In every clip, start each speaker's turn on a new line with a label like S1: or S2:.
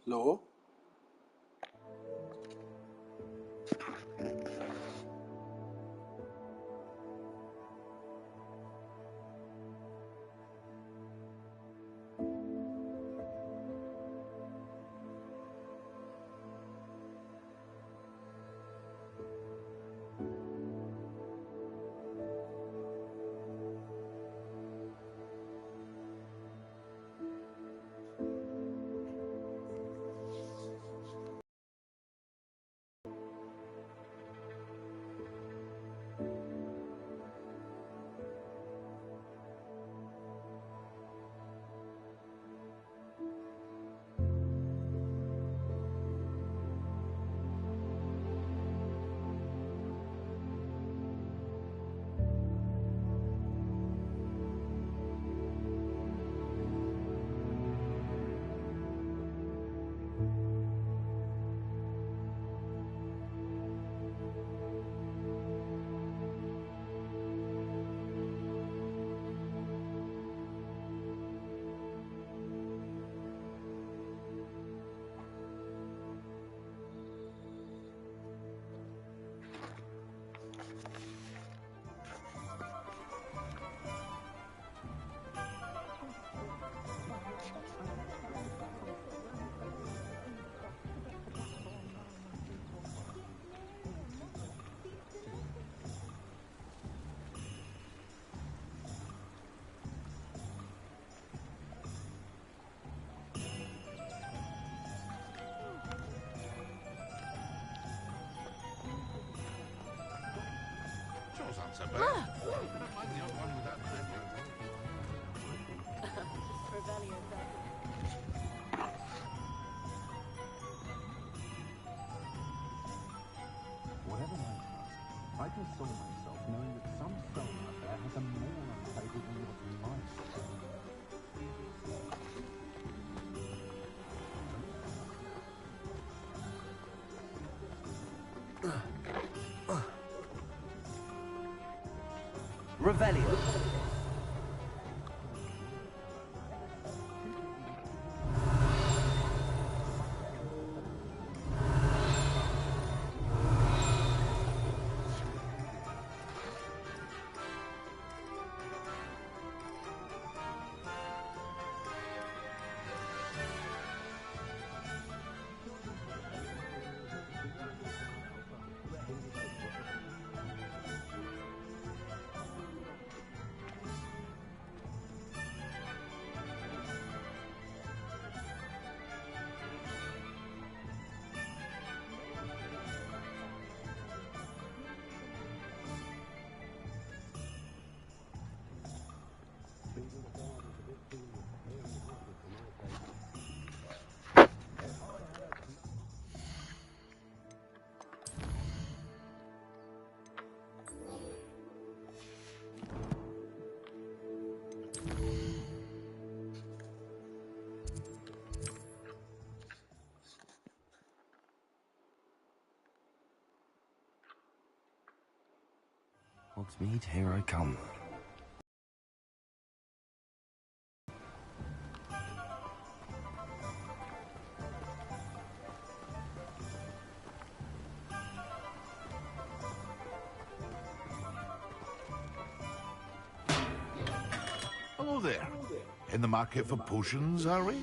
S1: โหล
S2: So bad. Don't mind the odd one without
S3: Whatever my task, I console myself knowing that some stone out there has a more on the table than what might.
S4: Revelio. Hogsmeade, here I come.
S2: Hello there. In the market for potions, are we?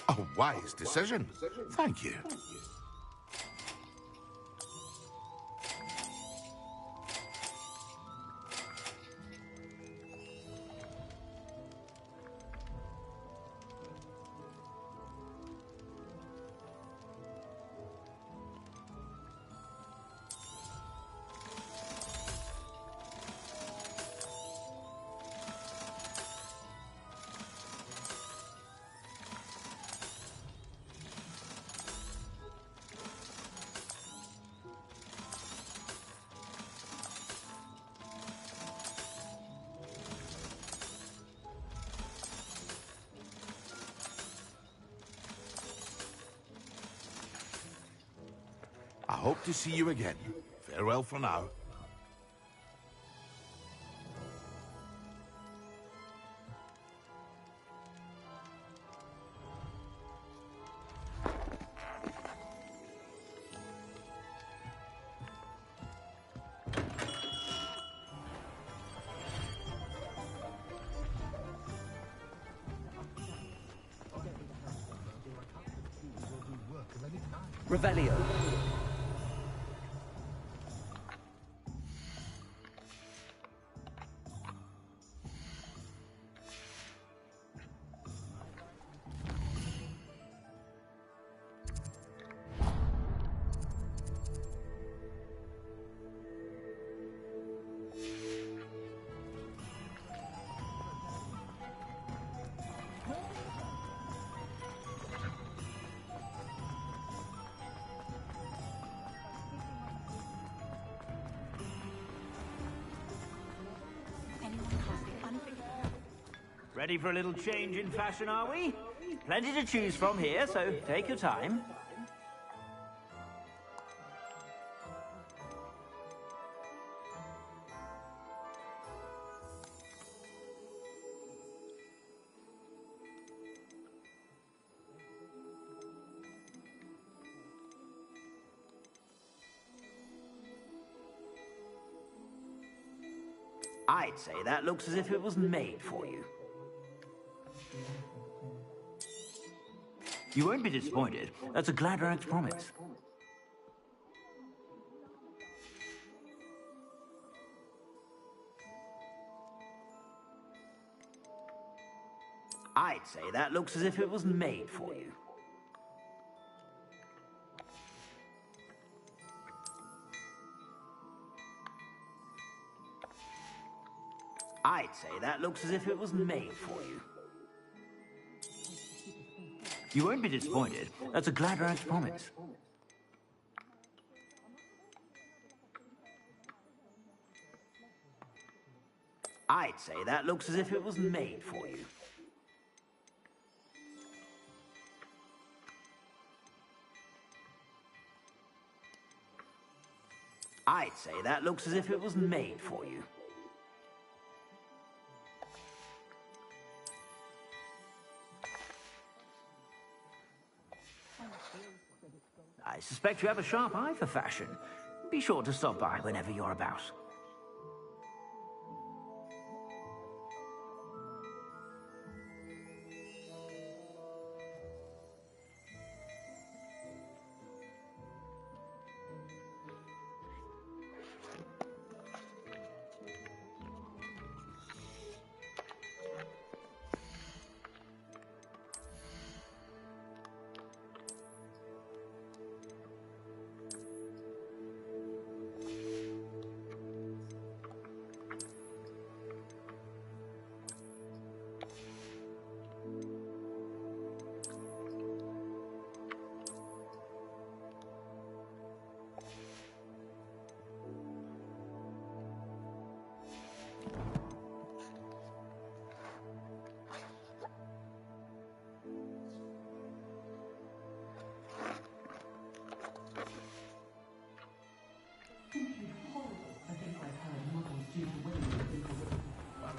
S2: A wise decision. Thank you. I hope to see you again Farewell for now.
S4: Revelio.
S1: Ready for a little change in fashion, are we? Plenty to choose from here, so take your time. I'd say that looks as if it was made for you. You won't be disappointed. That's a Gladrax promise. I'd say that looks as if it was made for you. I'd say that looks as if it was made for you. You won't be disappointed. That's a Gladrax promise. I'd say that looks as if it was made for you. I'd say that looks as if it was made for you. I suspect you have a sharp eye for fashion. Be sure to stop by whenever you're about.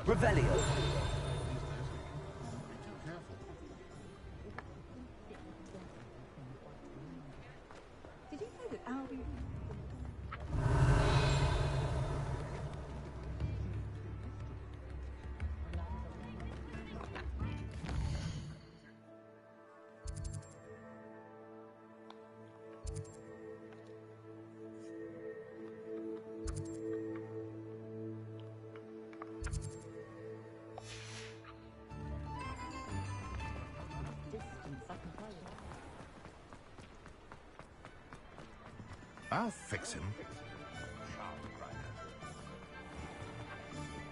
S1: Revelio.
S5: Did you know that Albie...
S2: I'll fix him.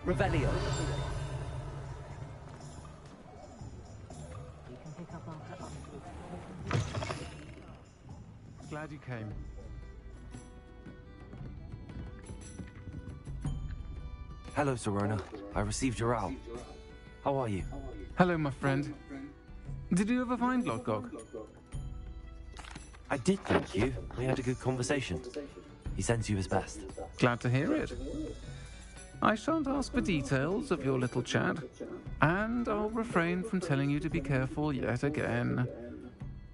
S4: Revelio.
S3: Glad you came.
S4: Hello, Serona. I received your owl. How are you?
S3: Hello, my friend. Did you ever find Logog?
S4: I did, thank you. We had a good conversation. He sends you his best.
S6: Glad to hear it. I shan't ask for details of your little chat, and I'll refrain from telling you to be careful yet again.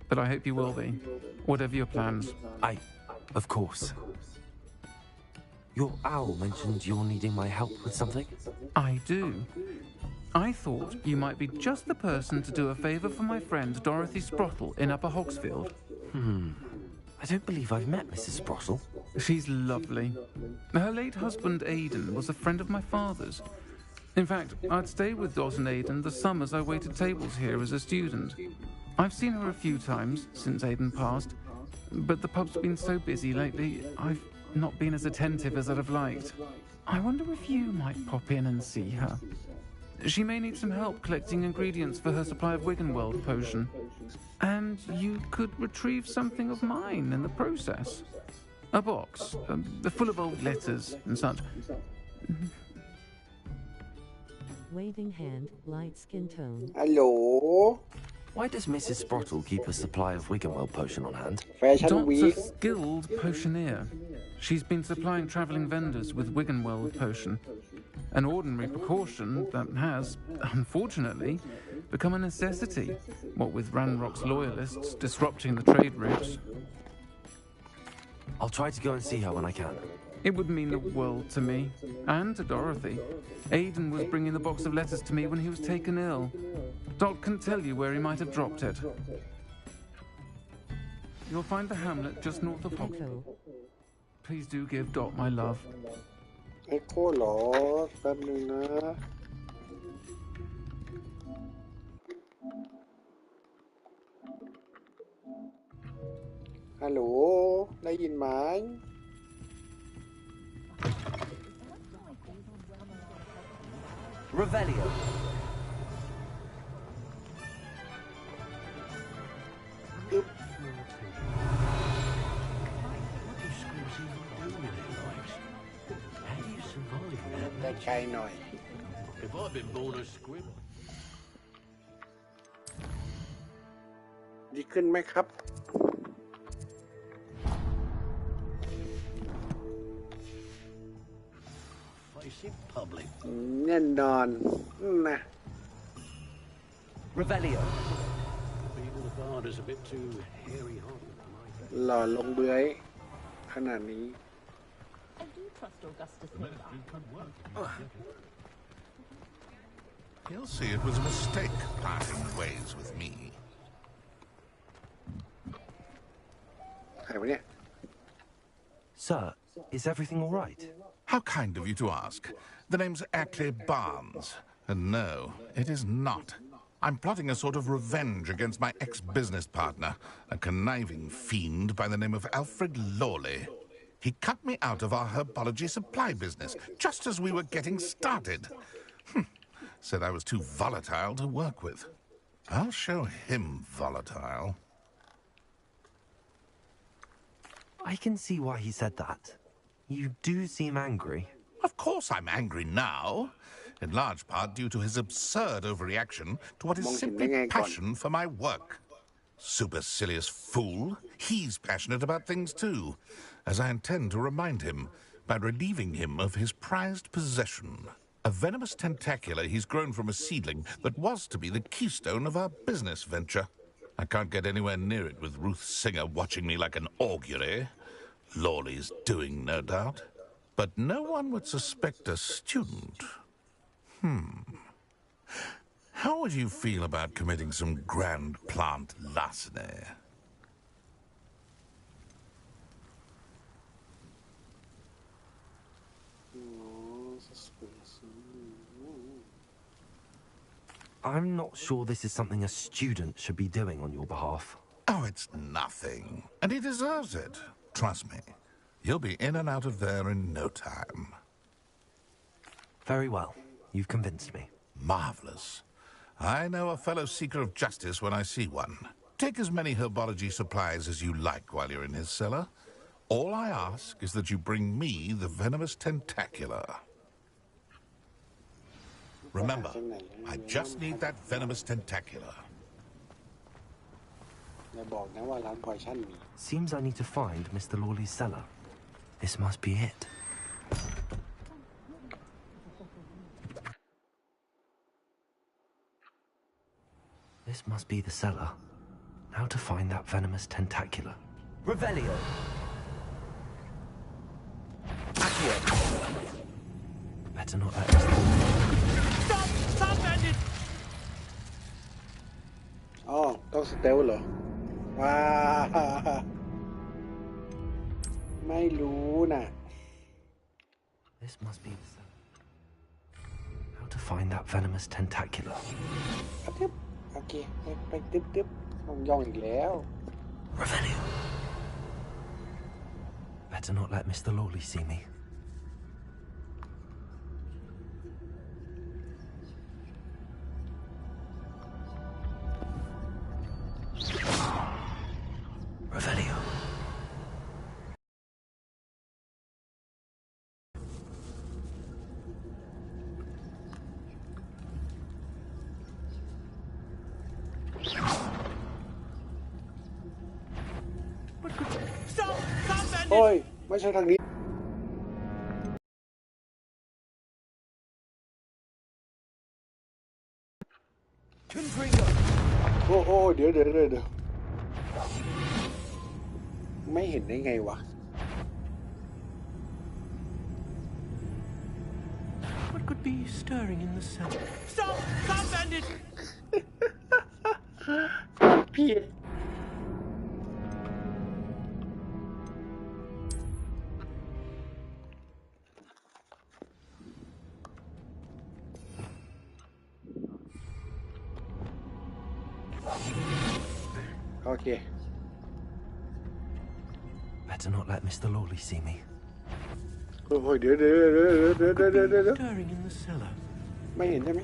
S6: But I hope you will be, whatever your plans.
S4: Of course. Your owl mentioned you're needing my help with something?
S6: I do. I thought you might be just the person to do a favour for my friend Dorothy Sprottle in Upper Hogsfield.
S4: I don't believe I've met Mrs. Sprottle.
S6: She's lovely. Her late husband Aidan was a friend of my father's. In fact, I'd stayed with Dot and Aidan the summers I waited tables here as a student. I've seen her a few times since Aidan passed, but the pub's been so busy lately, I've not been as attentive as I'd have liked. I wonder if you might pop in and see her. She may need some help collecting ingredients for her supply of Wiggenweld potion. And you could retrieve something of mine in the process. A box, full of old letters and such.
S7: Waving hand, light skin tone.
S8: Hello.
S4: Why does Mrs. Sprottle keep a supply of Wiggenweld potion on hand?
S8: Fashion
S6: Dot's
S8: Week.
S6: a skilled potioneer. She's been supplying travelling vendors with Wiggenweld potion. An ordinary precaution that has, unfortunately, become a necessity, what with Ranrock's loyalists disrupting the trade routes.
S4: I'll try to go and see her when I can.
S6: It would mean the world to me, and to Dorothy. Aidan was bringing the box of letters to me when he was taken ill. Dot can tell you where he might have dropped it. You'll find the hamlet just north of Hogsfield. Please do give Dot my love.
S8: เอ็กโคเหรอแป๊บนึงนะฮัลโหลได้ยินไหม
S4: Revelio.
S2: If I'd been born a squib.
S8: ดีขึ้นไหมครับ
S2: Face it public.
S8: แน่นอนนะ
S4: Revelio.
S2: People the bard is a bit too hairy-hearted for my taste.
S8: หล่อลงเบื้อยขนาดนี้
S5: I do trust Augustus Miller.
S2: He'll see it was a mistake parting ways with me.
S8: ใครวะเนี่ย
S4: Sir, is everything all right?
S2: How kind of you to ask. The name's Ackley Barnes. And no, it is not. I'm plotting a sort of revenge against my ex-business partner, a conniving fiend by the name of Alfred Lawley. He cut me out of our herbology supply business just as we were getting started. Said I was too volatile to work with. I'll show him volatile.
S4: I can see why he said that. You do seem angry.
S2: Of course I'm angry now, in large part due to his absurd overreaction to what is simply passion for my work. Supercilious fool. He's passionate about things too, as I intend to remind him by relieving him of his prized possession. A venomous tentacula he's grown from a seedling that was to be the keystone of our business venture. I can't get anywhere near it with Ruth Singer watching me like an augury. Lawley's doing, no doubt. But no one would suspect a student. How would you feel about committing some grand plant larceny?
S4: I'm not sure this is something a student should be doing on your behalf.
S2: Oh, it's nothing. And he deserves it. Trust me. You'll be in and out of there in no time.
S4: Very well. You've convinced me.
S2: Marvelous. I know a fellow seeker of justice when I see one. Take as many herbology supplies as you like while you're in his cellar. All I ask is that you bring me the venomous tentacula. Remember, I just need that venomous tentacula.
S8: อย่าบอกนะว่าร้านพอยชั่นมี
S4: Seems I need to find Mr. Lawley's cellar. This must be it. This must be the cellar. How to find that venomous tentacula? Revelio. Accio. Better not let us.
S1: Stop! Stop, bandit!
S8: อ๋อต้องสเตลเหรอว้าไม่รู้น่ะ
S4: This must be the cellar. How to find that venomous tentacula?
S8: ตึ๊บโอเคไปตึ๊บต้องย่องอีกแล้ว
S4: Revelio. Better not let Mr. Lawley see me. Revelio.
S8: โอ้ยไม่ใช่ทางนี้โอ้เดี๋ยวไม่เห็นได้ไงวะ
S1: What could be stirring in the cellar? Stop! Stop, bandit!
S8: พี่โอเค
S4: Better not let Mr. Lawley see me.
S8: โอ้ยเดี๋ยว
S1: Stirring in the cellar.
S8: ไม่เห็นใช่ไหม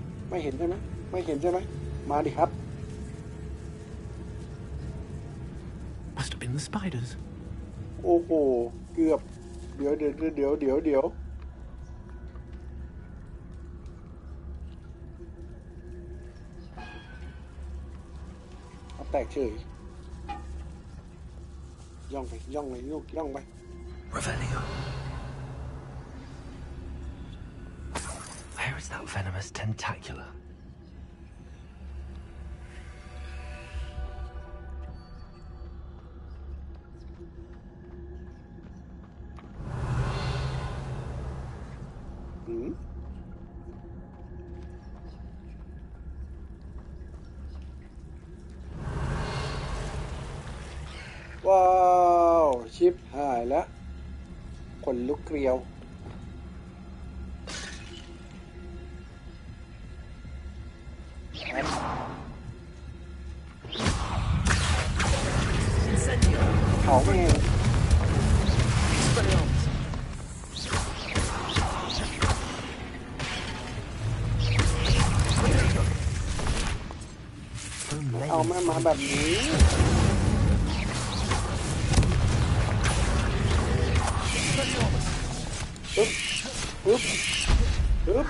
S8: มาดิครับ
S1: Must have been the spiders.
S8: โอ้โหเกือบเดี๋ยวเอาแตกเฉยย่องไปลูกย่องไป
S4: Revelio. Where is that venomous tentacula?
S8: Hmm? ว้าวชิปหายแล้วขนลุกเกลียว เผาไม่เอง เอามาแบบนี้ปึ๊บ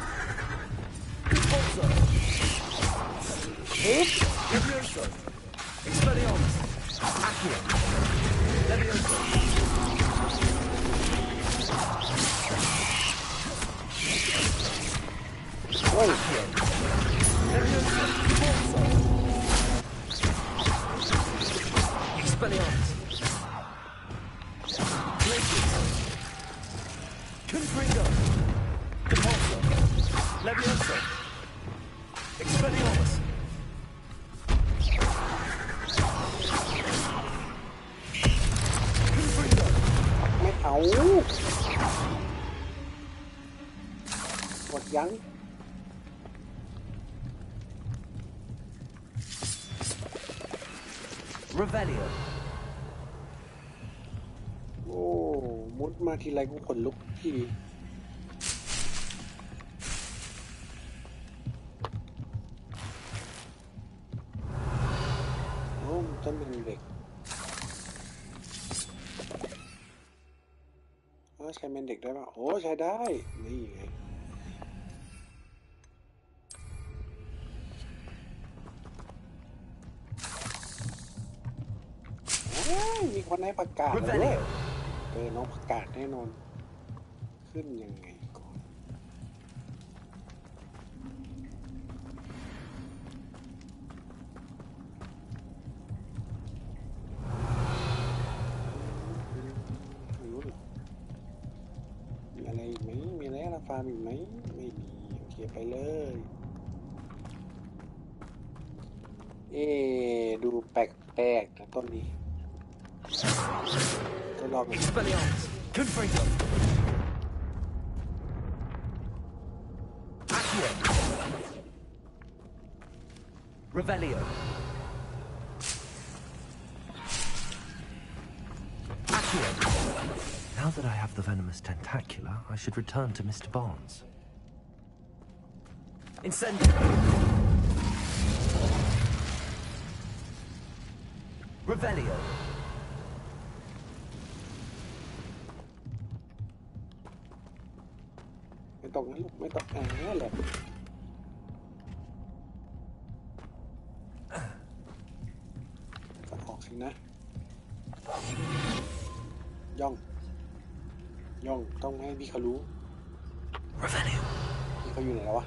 S8: โอ้ยไม่เอาหมดยัง
S4: Revelio.
S8: โอ้มุดมาทีไรกูขนลุกทีโอ้ต้นเป็นเด็กใช้เป็นเด็กได้ป่ะโอ้ใช้ได้นี่ไงมีคนให้ประกาศด้วย เจอน้องผักกาดแน่นอนขึ้นยังไงก่อนมีอะไรอีกไหมมีอะไรราฟาร์มอีกไหมไม่มีโอเคไปเลยดูแปลกๆนะต้นนี้ก็ลอง
S4: Expelliarmus! Confringo! Accio! Revelio! Accio! Now that I have the venomous tentacula, I should return to Mr. Barnes. Incendio! Revelio!
S8: ไม่ต้องนะลูกไม่ต้องแหละก็ออกสินะย่องต้องให้พี่เขารู้พี่เขาอยู่ไหนแล้ววะ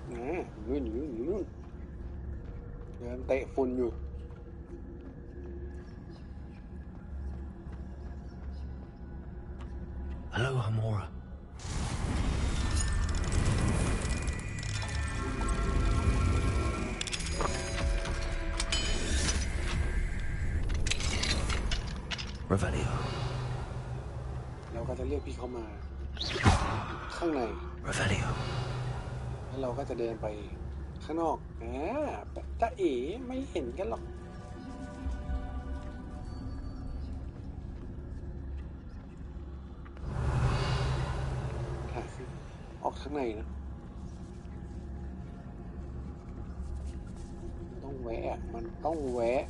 S8: อยู่นู่นเดินเตะฝุ่นอยู่
S4: Hello, Hamora. Revelio.
S8: เราก็จะเรียกพี่เขามาข้างใน
S4: Revelio.
S8: แล้วเราก็จะเดินไปข้างนอกตาเอ๋ไม่เห็นกันหรอกออกข้างในนะต้องแวะมันต้องแวะ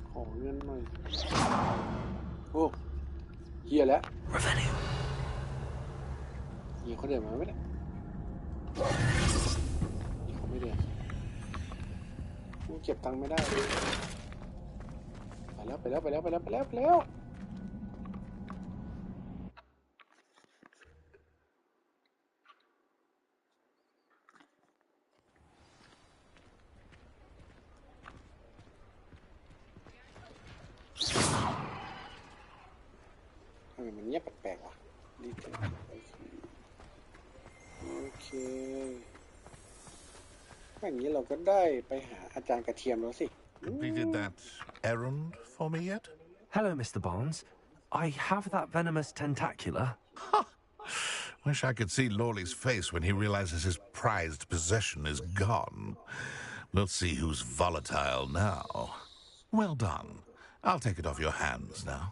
S8: ขอเงินหน่อยโอ้เฮียแล้วเฮียเขาเดินมาไหมเนี่ยเฮียเขาไม่เดินกูเก็บตังค์ไม่ได้ไปแล้วมันเงียบแปลกๆว่ะดีจังโอเคอย่างนี้เราก็ได้ไปหาอาจารย์กระเทียมแล้วสิ
S2: Completed that errand for me yet?
S4: Hello, Mr. Barnes. I have that venomous tentacula.
S2: Wish I could see Lawley's face when he realizes his prized possession is gone. We'll see who's volatile now. Well done. I'll take it off your hands now.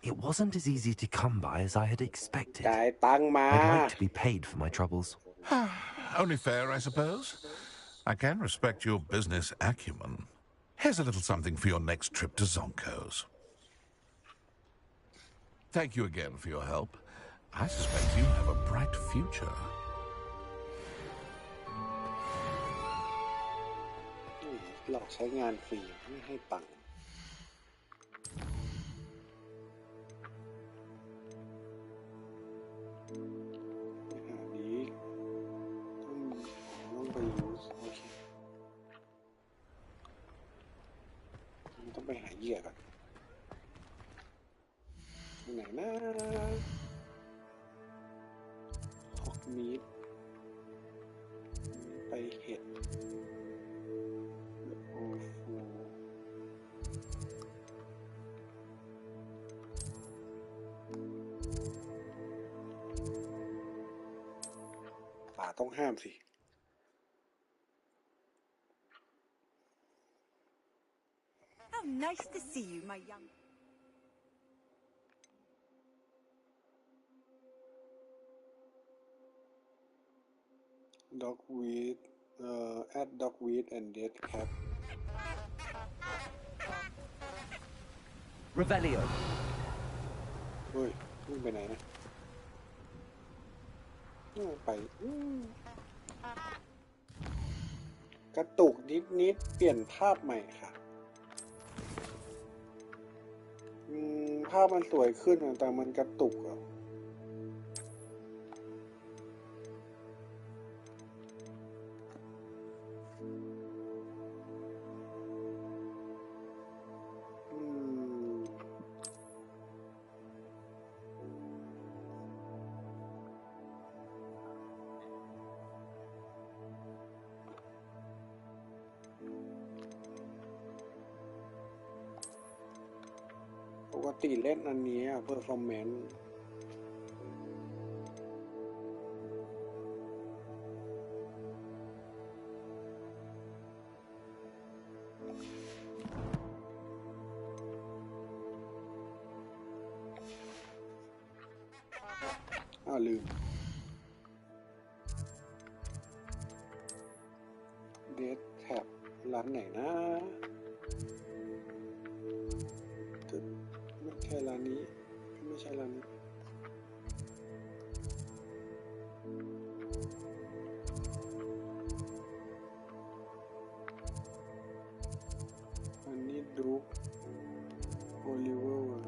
S4: It wasn't as easy to come by as I had expected.
S8: จ่ายตังค์มา
S4: I'd like to be paid for my troubles.
S2: Only fair, I suppose. I can respect your business acumen. Here's a little something for your next trip to Zonko's. Thank you again for your help. I suspect you have a bright future.
S8: หลอกใช้งานฟรีไม่ให้ตังค์ต้องไปรู้โอเคต้องไปหาเหยื่อก่อนไหนนะฮอกมีดไปเห็ดโอ้โหป่าต้องห้ามสิ
S9: How nice to see you, my young.
S8: Dogweed, add dogweed and dead cat.
S4: Revelio.
S8: เฮ้ยวิ่งไปไหนนะไปกระตุกนิดเปลี่ยนภาพใหม่ค่ะ ภาพมันสวยขึ้นแต่มันกระตุกอ่ะปกติเล่นอันนี้เพอร์ฟอร์แมนซ์ลืมเดทแท็บร้านไหนนะไม่ใช่ร้านนี้ไม่ใช่ร้านนี้อันนี้ดูโอลิเวอร์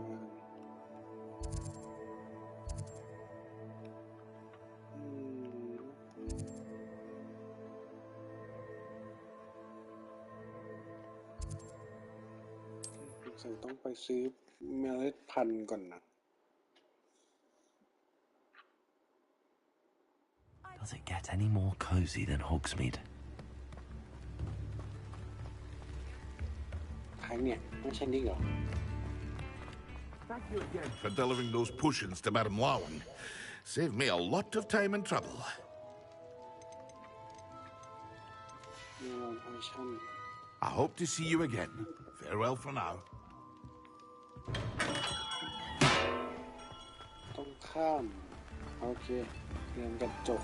S8: ต้องไปซื้อเมล็ดพันธุ์ก่อนนะ
S4: Does it get any more cozy than Hogsmeade?
S8: ใครเนี่ยไม่ใช่นิกเหรอ
S1: Thank you again
S2: for delivering those potions to Madame Larwen. Saved me a lot of time and trouble. I hope to see you again. Farewell for now.
S8: ต้องข้ามโอเคเรียนกระจก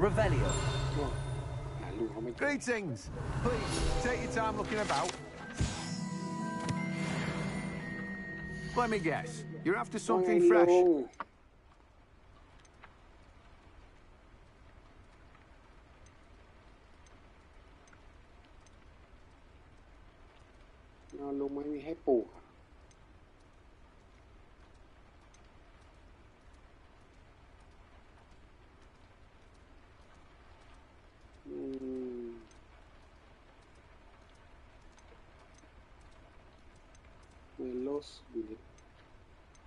S4: Revelio.
S8: หาลุงเขาไม่เจอ
S3: Greetings. Please take your time looking about.
S1: Let me guess you're after something
S8: ว่าไง
S1: fresh
S8: ลุงลุงไม่มีให้ปลูกเมโลสบิลิต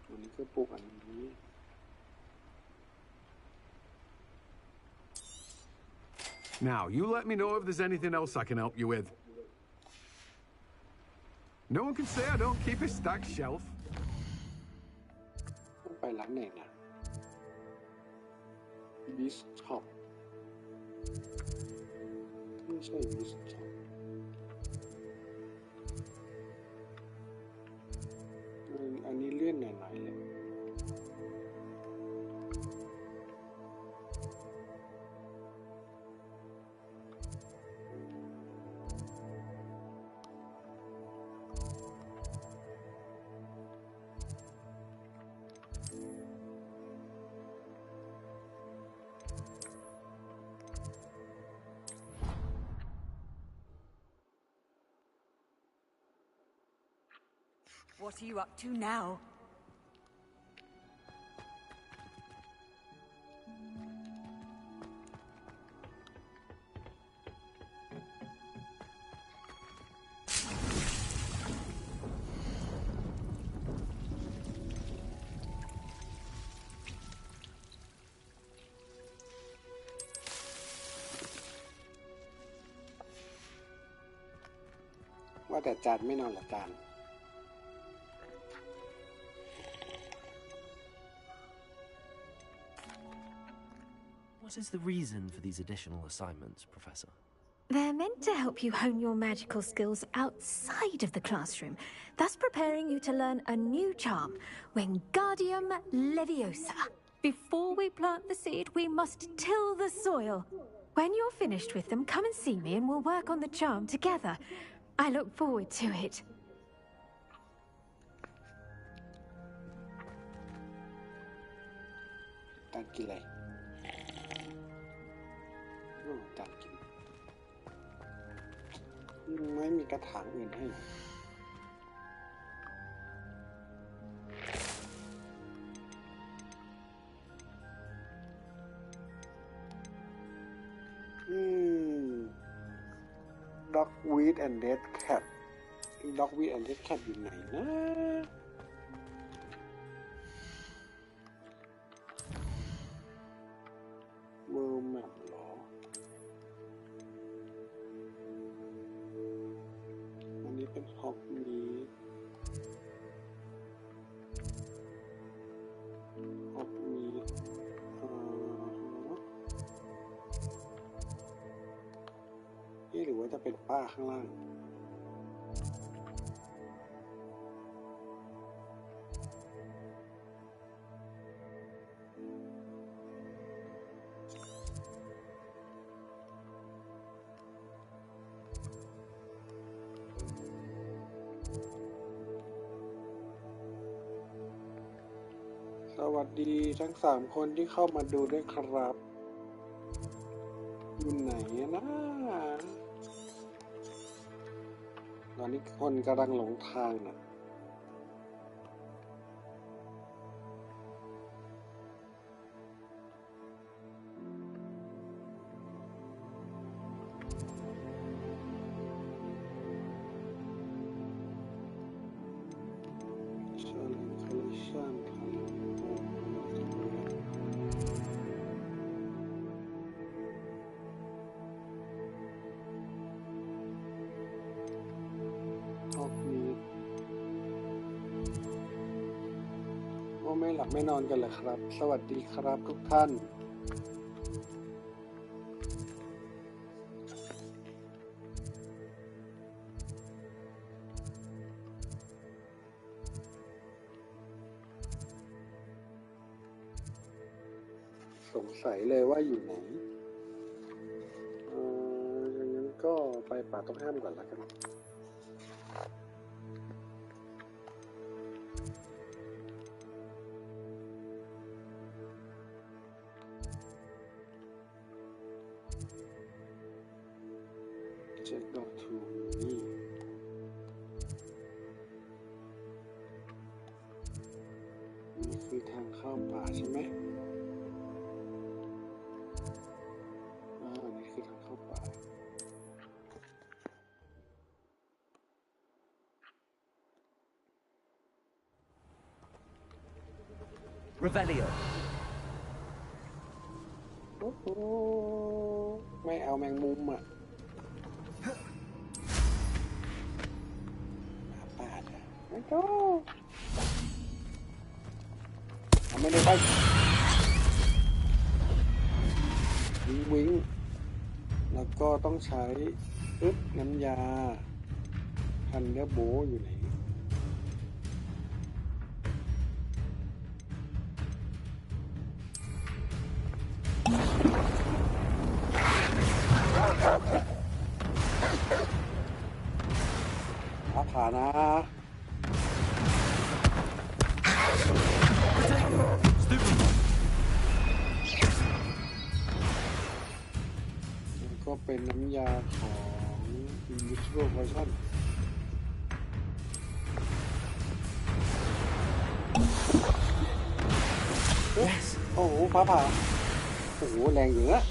S8: อันนี้ก็ปลูกอันนี้
S3: Now, you let me know if there's anything else I can help you with. No one can say I don't keep a stacked shelf.
S8: ต้องไปร้านไหนนะบิสช็อปไม่ใช่บิสช็อปอันนี้เลื่อนหน่อยๆเลย
S9: What are you up to now?
S8: ว่าแต่จานไม่นอนหรอจาน
S4: What is the reason for these additional assignments, Professor?
S10: They're meant to help you hone your magical skills outside of the classroom, thus preparing you to learn a new charm, Wingardium Leviosa. Before we plant the seed, we must till the soil. When you're finished with them, come and see me and we'll work on the charm together. I look forward to it.
S8: การกินอะไร จัดกินไม่มีกระถางอื่นให้ด็อกวีดแอนด์เดดแคทด็อกวีดแอนด์เดดแคทอยู่ไหนนะเวิร์มแมปเหรออันนี้เป็นฮอกมีหรือว่าจะเป็นป้าข้างล่างสวัสดีทั้ง3คนที่เข้ามาดูด้วยครับอยู่ไหนนะตอนนี้คนกำลังหลงทางนะไม่หลับไม่นอนกันเลยครับ สวัสดีครับทุกท่านสงสัยเลยว่าอยู่ไหนอย่างนั้นก็ไปป่าต้องห้ามก่อนละกันเช็คดอกทูนี่คือทางเข้าป่าใช่ไหมนี่คือทางเข้าป่า
S4: Revelio
S8: โอ้โหไม่เอาแมงมุมอ่ะไม่ต้องไม่ได้ไปวิ่งแล้วก็ต้องใช้น้ำยาทันเดอร์โบอยู่ไหนผ่านะก็เป็นน้ำยาของ Individual Version โอ้โหฟ้าผ่าโอ้โหแรงอยู่นะ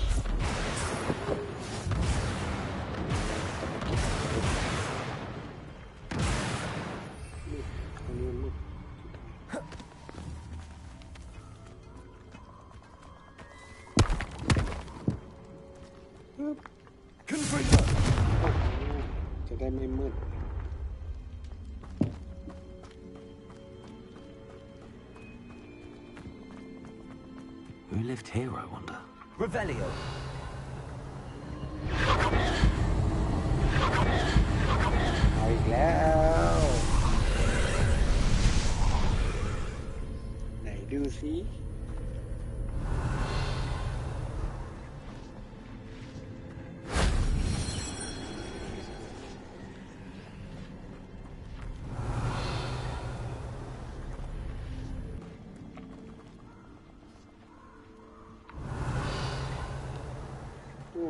S8: จะได้ไม่มืด
S4: Who lived here, I wonder? Revelio
S8: เอาอีกแล้วไหนดูสิ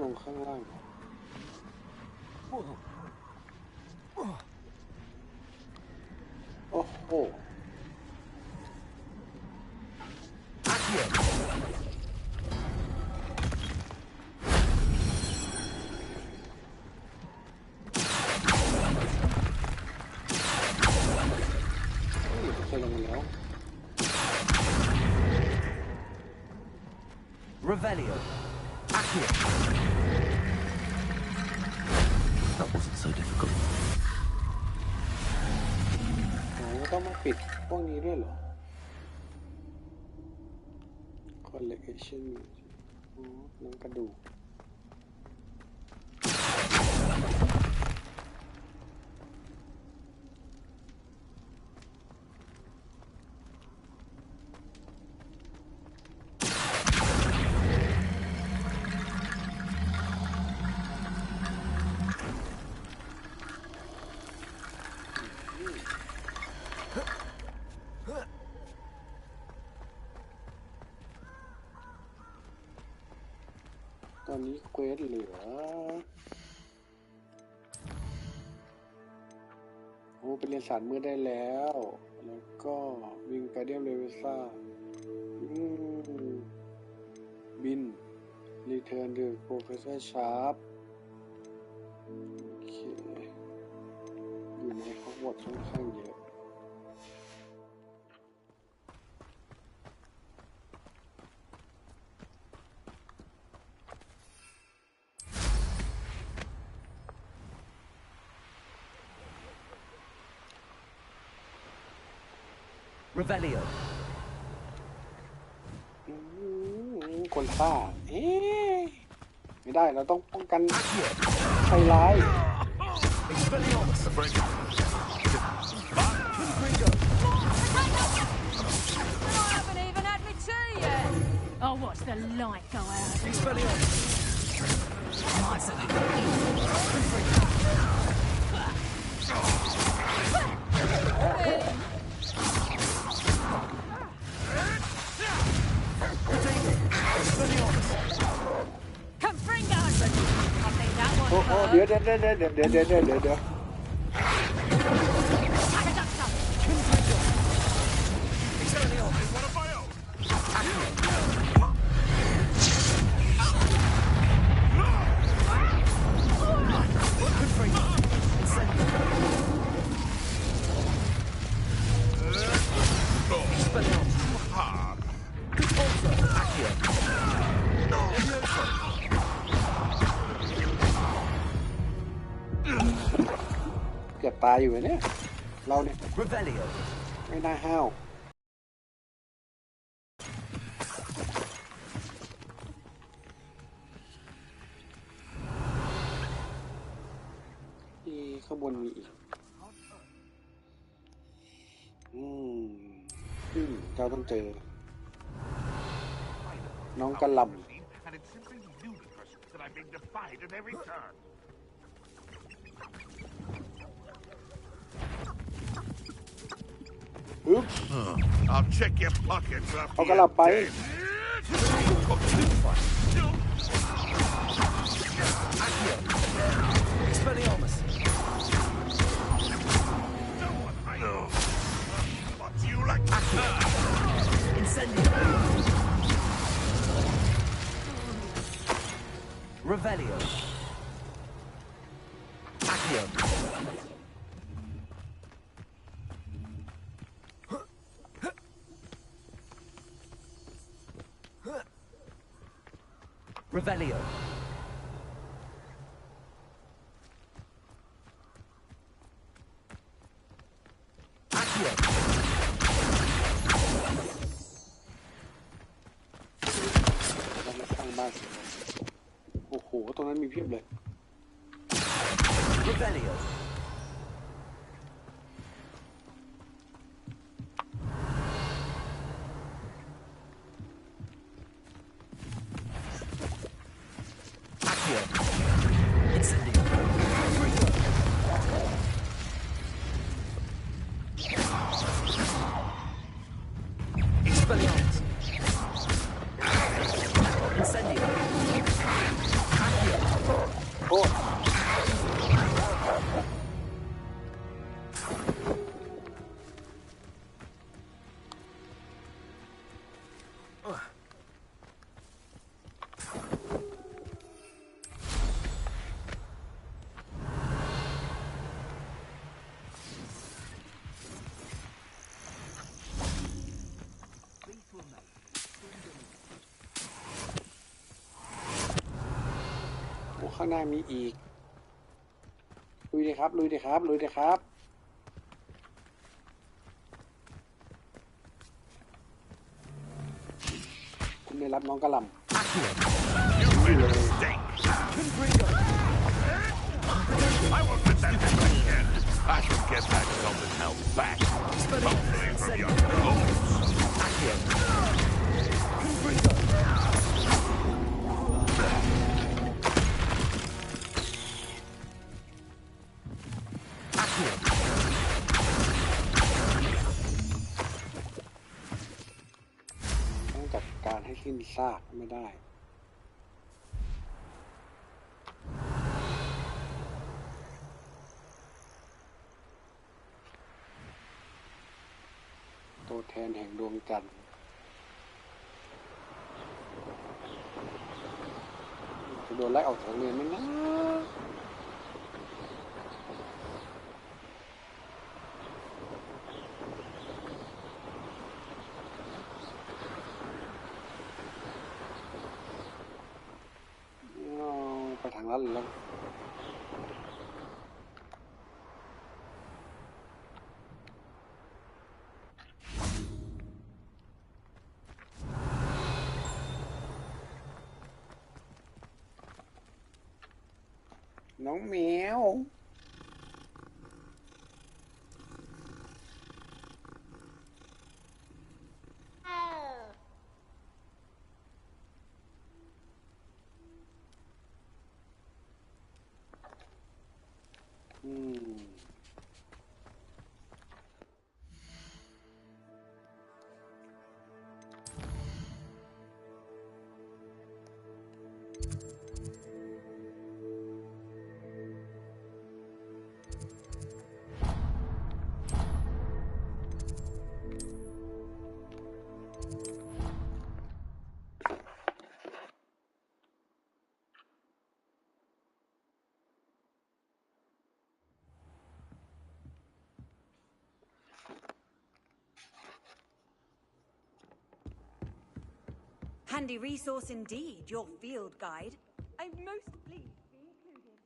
S8: ลงข้างล่างโอ้โหเคยลงมาแล้ว
S4: Revelio. Accio. That wasn't so difficult.
S8: ต้องมาปิดพวกนี้ด้วยเหรอ collection น้ำกระดูกตอนนี้เควสเหลือโอ้เป็นเรียนศาสตร์มืดได้แล้วแล้วก็วิงการเดียมเลเวซ่าบินรีเทิร์นดูโปรเฟสเซอร์ชาร์ปโอเคอยู่ในฮอกวอตส์ค่อนข้างเยอะ
S4: Revelio.
S8: คนซ่าไม่ได้เราต้องป้องกันไฟร้าย
S5: Oh, watch the light go out. Come bring us. I think that one.
S8: โอ้เดี๋ยว เกือบตายอยู่เนี่ยเราเนี่ย
S4: Revelio.
S8: ไม่น่าห้าวข้างบนมีอีกเราต้องเจอน้องกระหล่ำ
S2: I'll check your pockets after
S8: เอากระหล่ำไป
S4: Expelliarmus.
S2: What do you like?
S4: Incendio. Revelio. Accio. Revelio. Accio.
S8: ข้างบ้านโอ้โหตรงนั้นมีเพียบเลย
S4: Revelio. Accio. Incendio. Expelliarmus. Incendio. Accio.
S8: ข้างหน้ามีอีกลุยเลยครับลุยเลยครับลุยเลยครับคุณได้รับน้องกระหล่ำ
S2: I won't let that happen again. I shall get that golden helm back. Hopefully from your goals.
S8: ต้องจัดการให้สิ้นซากไม่ได้ตัวแทนแห่งดวงจันทร์จะโดนไล่ออกจากโรงเรียนไหมนะไปทางลัดเลยแล้วน้องแมว
S9: Handy resource indeed, your field guide. I'm most pleased to be included.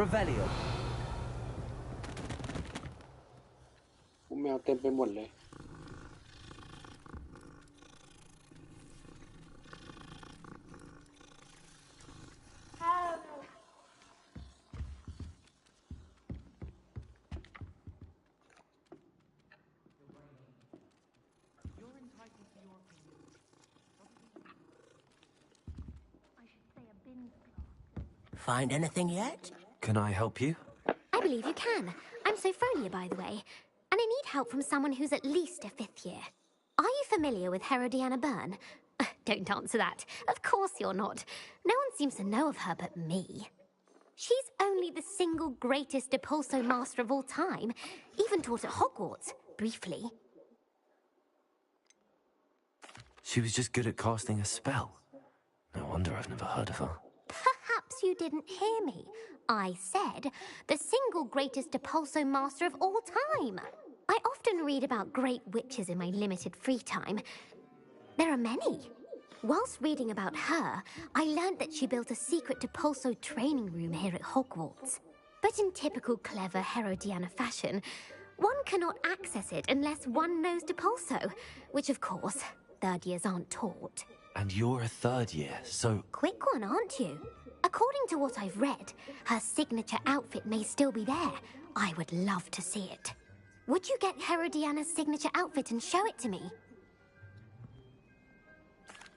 S4: Revelio.
S8: แมวเต็มไปหมดเลย
S11: Find anything yet?
S4: Can I help you?
S10: I believe you can. I'm Sophronia, by the way. And I need help from someone who's at least a 5th year. Are you familiar with Herodiana Byrne? Don't answer that. Of course you're not. No one seems to know of her but me. She's only the single greatest Depulso master of all time. Even taught at Hogwarts, briefly.
S4: She was just good at casting a spell. No wonder I've never heard of her.
S10: Perhaps you didn't hear me. I said the single greatest Depulso master of all time. I often read about great witches in my limited free time. There are many. Whilst reading about her, I learned that she built a secret Depulso training room here at Hogwarts. But in typical clever Herodiana fashion, one cannot access it unless one knows Depulso, which of course, 3rd years aren't taught.
S4: And you're a 3rd year, so...
S10: Quick one, aren't you? According to what I've read, her signature outfit may still be there. I would love to see it. Would you get Herodiana's signature outfit and show it to me?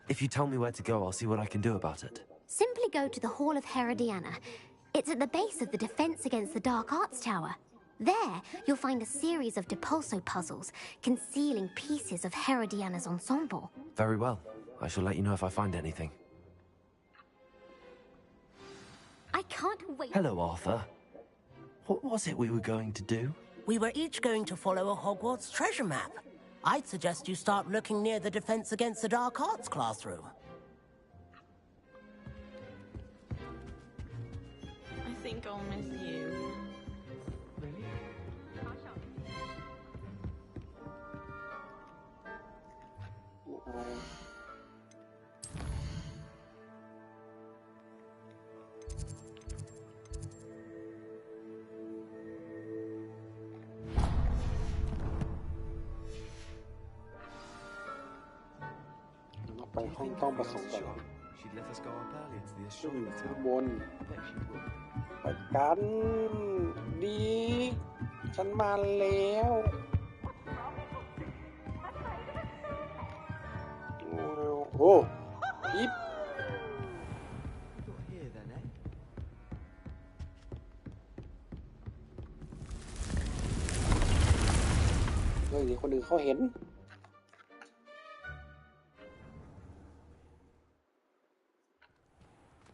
S4: If you tell me where to go, I'll see what I can do about it.
S10: Simply go to the Hall of Herodiana. It's at the base of the Defense Against the Dark Arts Tower. There, you'll find a series of Depulso puzzles concealing pieces of Herodiana's ensemble.
S4: Very well. I shall let you know if I find anything.
S10: I can't wait.
S4: Hello, Arthur. What was it we were going to do?
S11: We were each going to follow a Hogwarts treasure map. I'd suggest you start looking near the Defense Against the Dark Arts classroom.
S12: I think I'll miss you.
S8: Really? ไปห้องต้องประสงค์ก่อนเหรอ
S4: She'd let us go up early into the
S8: ขึ้น
S4: astronomy
S8: ข้าง
S4: tower.
S8: บน
S4: I bet she would.
S8: ไปกันดีฉันมาแล้วโอ้ยิบ
S4: You're here then, eh?
S8: เฮ้ยคนอื่นเขาเห็น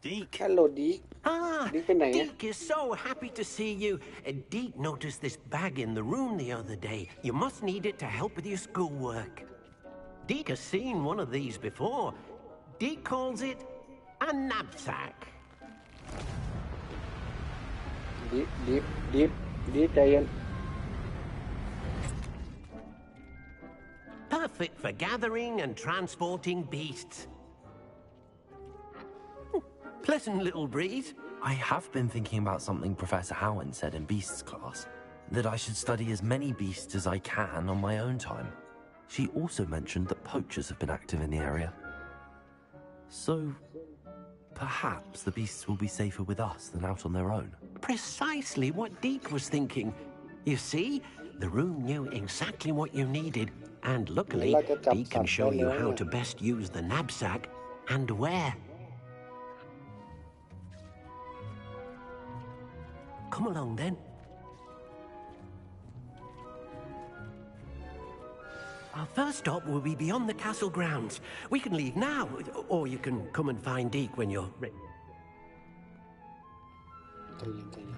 S1: Deke.
S8: Hello, Deke.
S1: Ah,
S8: Deke bên này á.
S1: Deke is so happy to see you. Deke noticed this bag in the room the other day. You must need it to help with your schoolwork. Deke has seen one of these before. Deke calls it a knapsack.
S8: Deep,ใจเย็น
S1: Perfect for gathering and transporting beasts. Pleasant little breeze.
S4: I have been thinking about something Professor Howen said in Beasts class, that I should study as many beasts as I can on my own time. She also mentioned that poachers have been active in the area. So, perhaps the beasts will be safer with us than out on their own.
S1: Precisely what Deke was thinking. You see, the room knew exactly what you needed, and luckily, Deke can show you how to best use the knapsack and where. Come along then. Our first stop will be beyond the castle grounds. We can leave now, or you can come and find Deke when you're ready.
S8: ใจเย็นใจเย็น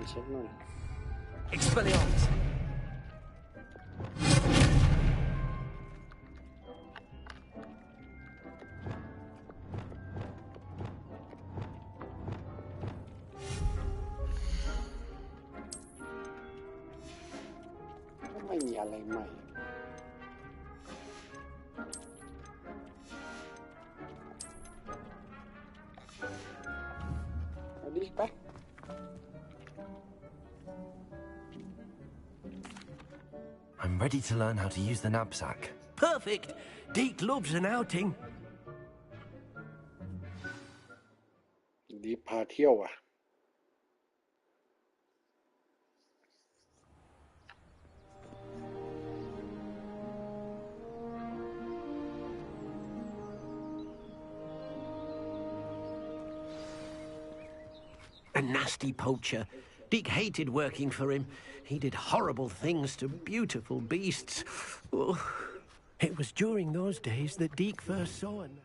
S8: เช็คหน่อย
S1: Expelliarmus!
S8: ไม่มีอะไรใหม่เอาดิไป
S4: I'm ready to learn how to use the knapsack.
S1: Perfect! Deke loves an outing.
S8: ดีพาเที่ยวอ่ะ
S1: A nasty poacher. Deke hated working for him. He did horrible things to beautiful beasts. Oh, it was during those days that Deke first saw him.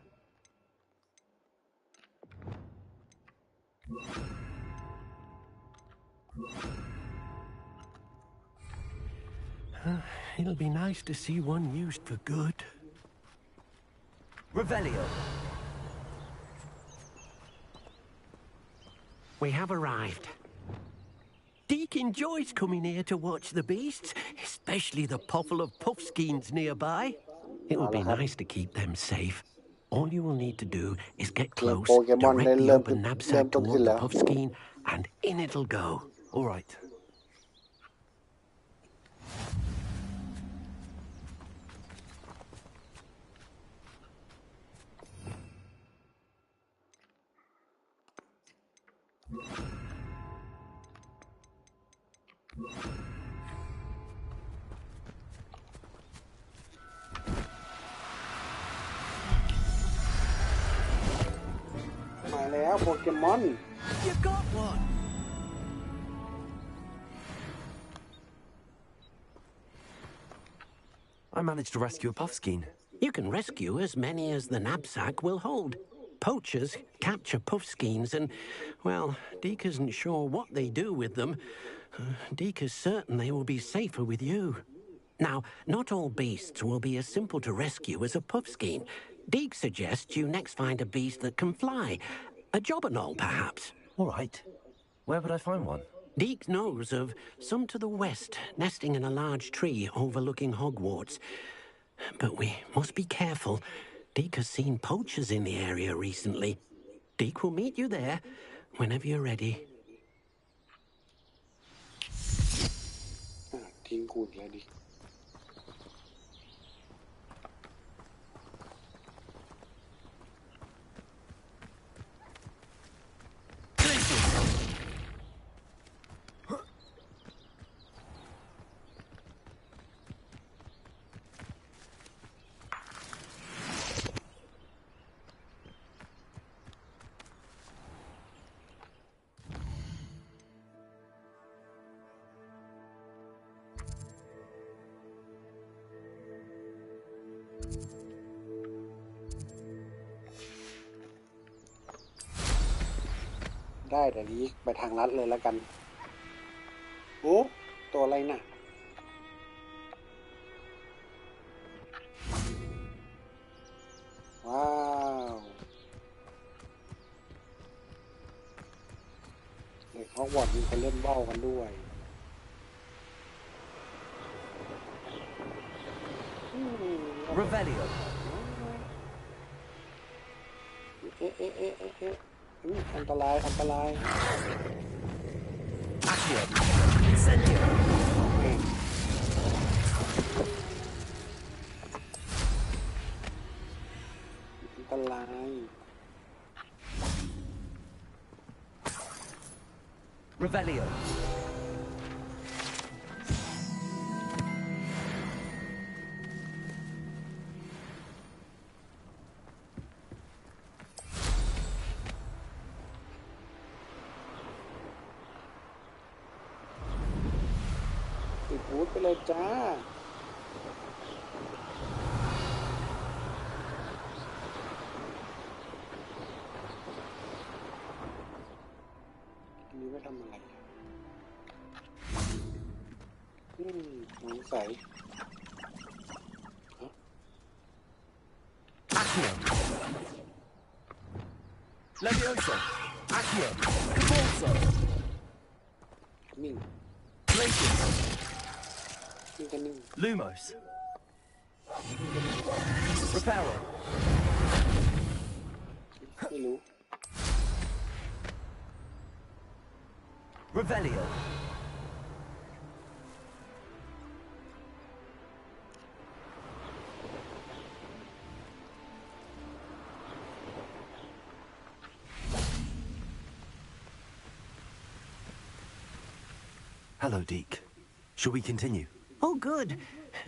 S1: It'll be nice to see one used for good.
S4: Revelio!
S1: We have arrived. Deke enjoys coming here to watch the beasts, especially the potful of puffskeins nearby. It would be nice to keep them safe. All you will need to do is get close, direct the open knapsack toward the puffskein, and in it'll go.
S4: All right.
S8: มาแล้วโปเกมอน
S1: You got one!
S4: I managed to rescue a puffskein.
S1: You can rescue as many as the knapsack will hold. Poachers capture puffskeins and, well, Deke isn't sure what they do with them, Deke is certain they will be safer with you. Now, not all beasts will be as simple to rescue as a puffskein. Deke suggests you next find a beast that can fly. A jobberknoll, perhaps.
S4: All right. Where would I find one?
S1: Deke knows of some to the west, nesting in a large tree overlooking Hogwarts. But we must be careful. Deke has seen poachers in the area recently. Deke will meet you there whenever you're ready.
S8: ทิ้งกูอีกแล้วดิ ได้แต่นี้ไปทางลัดเลยแล้วกันโอ้ตัวอะไรน่ะว้าวเด็กฮอกวอตส์มีคนเล่นว่าวกันด้วย
S4: Revelio.
S8: อันตรายอันตราย
S4: Accio. Incendio.
S8: อันตราย
S4: Revelio.
S8: พูดไปเลยจ้าอันนี้ไม่ทำอะไรสงสัย
S4: Accio. Levioso. Accio. Cabalso.
S8: นิ่ง
S4: Glacius.
S8: นิ่งกันนิ่ง
S4: Lumos. Reparo.
S8: ไม่รู้
S4: Revelio. Hello, Deke. Shall we continue?
S1: Oh, good.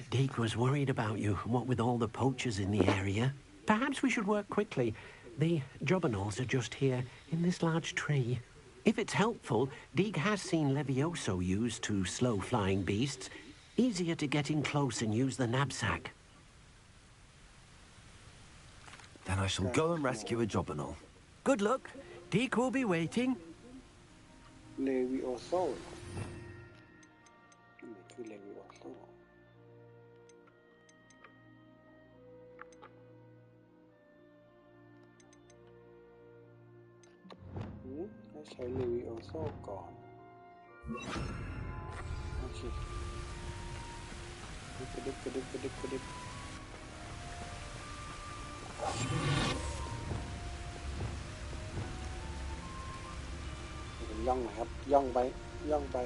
S1: Deke was worried about you, what with all the poachers in the area. Perhaps we should work quickly. The jobberknolls are just here, in this large tree. If it's helpful, Deke has seen Levioso used to slow flying beasts. Easier to get in close and use the knapsack.
S4: Then I shall go and rescue a jobberknoll.
S1: Good luck. Deke will be waiting.
S8: Levioso คือ Levioso ให้ใช้ Levioso ก่อนโอเคกระดึบกระดึบกระดึบกระดึบย่องนะครับย่องไปย่องไป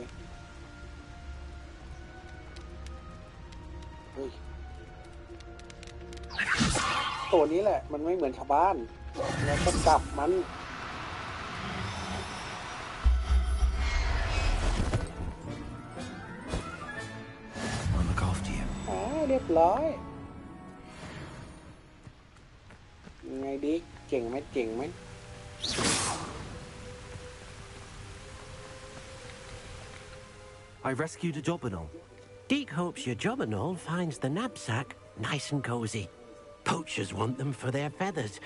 S8: เฮ้ยตัวนี้แหละมันไม่เหมือนชาวบ้านแล้วก็จับมันเรียบร้อยยังไงดิเจ๋งไหมเจ๋งไหม
S4: I rescued a jobberknoll.
S1: Deke hopes your jobberknoll finds the knapsack nice and cozy. Poachers want them for their feathers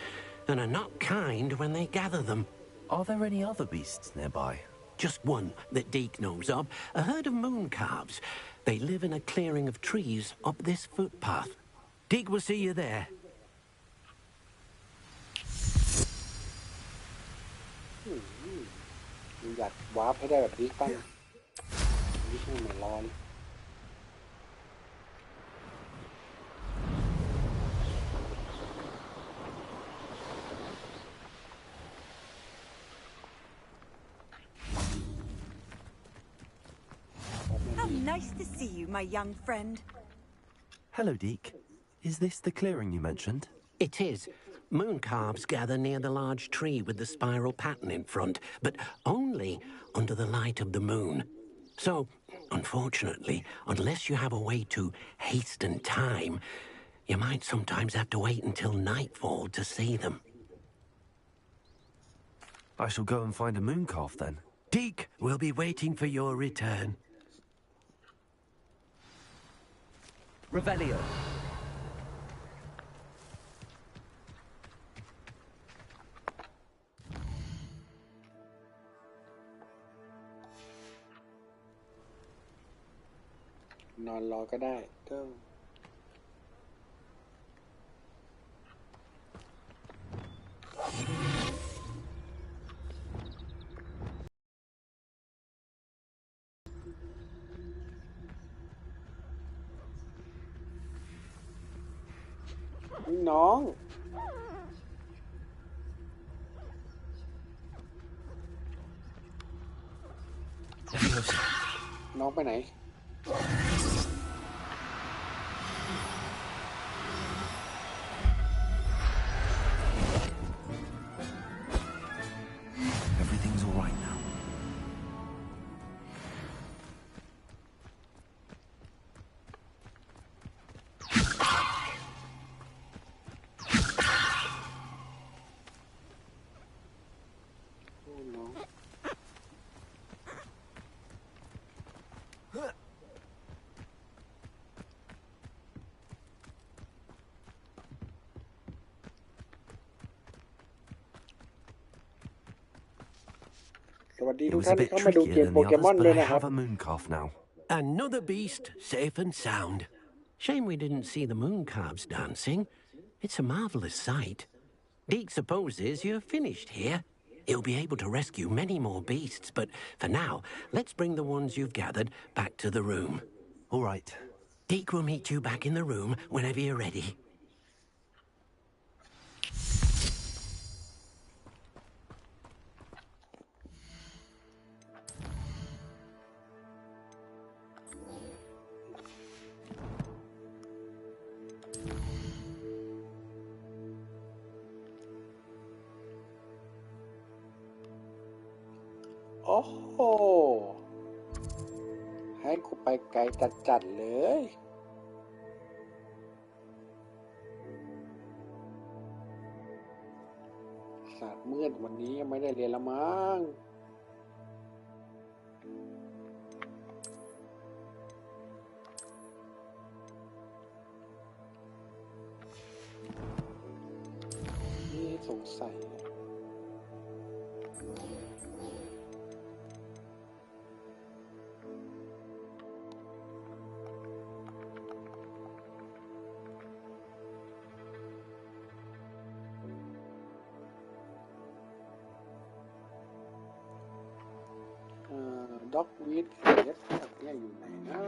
S1: and are not kind when they gather them.
S4: Are there any other beasts nearby?
S1: just one that Deke knows of, a herd of moon calves. They live in a clearing of trees up this footpath. Deke will see you there.
S8: อยากวาร์ปให้ได้แบบนี้ตั้งนี่ช่างไม่ร้อน
S9: How nice to see you, my young friend.
S4: Hello, Deke. Is this the clearing you mentioned?
S1: It is. Moon calves gather near the large tree with the spiral pattern in front, but only under the light of the moon. So, unfortunately, unless you have a way to hasten time, you might sometimes have to wait until nightfall to see them.
S4: I shall go and find a moon calf then.
S1: Deke will be waiting for your return.
S4: Revelio.
S8: นอนรอก็ได้ก็น้องน้องไปไหน
S4: Everything's all right now.
S8: Oh no.สวัสดี
S4: It
S8: ทุก
S4: was
S8: ท่า
S4: a
S8: นที่
S4: bit
S8: เข้ามาดูเก
S4: trickier
S8: ม
S4: than
S8: โป
S4: the
S8: เกมอน
S4: others,
S8: ด้ว
S4: but
S8: ย
S4: I
S8: นะครับ
S4: have a moon calf now.
S1: Another beast, safe and sound. Shame we didn't see the moon calves dancing. It's a marvelous sight. Deke supposes you're finished here. He'll be able to rescue many more beasts, but for now, let's bring the ones you've gathered back to the room.
S4: All right.
S1: Deke will meet you back in the room whenever you're ready.
S8: Oh, ให้กูไปไกลจัดๆเลยศาสตร์มืดวันนี้ยังไม่ได้เรียนละมั้งนี่สงสัยด็อกวิดเอสเนี่ยอยู่ไหนนะ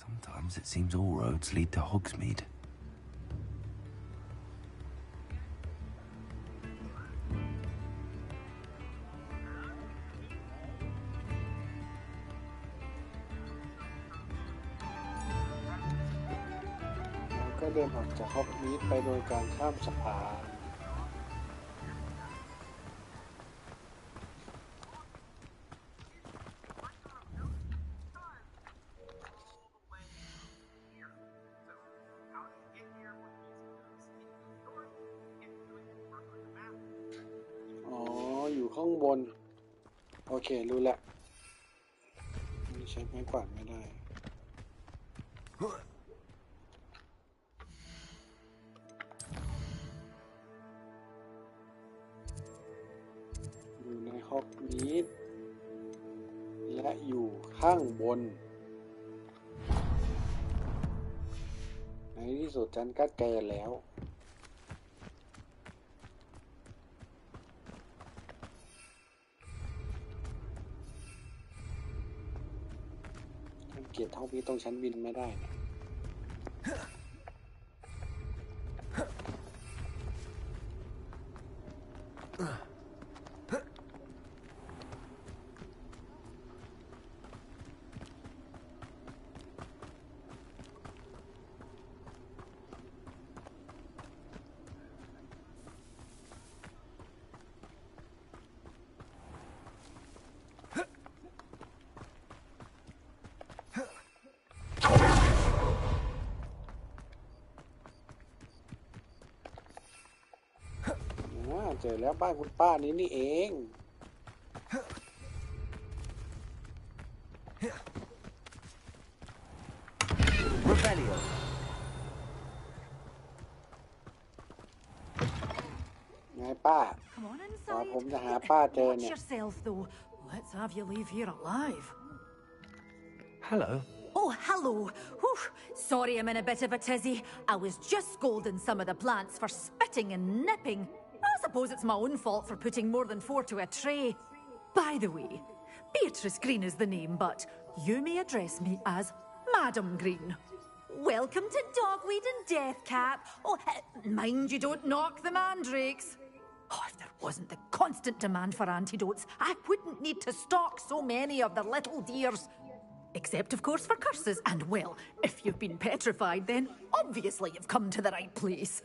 S4: Sometimes it seems all roads lead to Hogsmeade.
S8: แล้วก็เดินออกจากฮอกมีดไปโดยการข้ามสะพานข้างบนโอเครู้แล้วใช้ไม้กวาดไม่ได้อยู่ในฮอกมีดและอยู่ข้างบนในที่สุดฉันก็เจอแล้วเกียรติห้องพี่ตรงชั้นวินไม่ได้เนี่ยเจอแล้วบ้านคุณป้านี้นี่เองไงป้าผมจะหาป้าเจอเนี่ย
S9: Let's have you leave here alive.
S4: Hello.
S9: Oh, hello. Whew. Sorry I'm in a bit of a tizzy. I was just scolding some of the plants for spitting and nipping. I suppose it's my own fault for putting more than 4 to a tray. By the way, Beatrice Green is the name, but you may address me as Madam Green. Welcome to Dogweed and Deathcap. Oh, mind you don't knock the mandrakes. Oh, if there wasn't the constant demand for antidotes, I wouldn't need to stock so many of the little dears. Except, of course, for curses. And, well, if you've been petrified, then obviously you've come to the right place.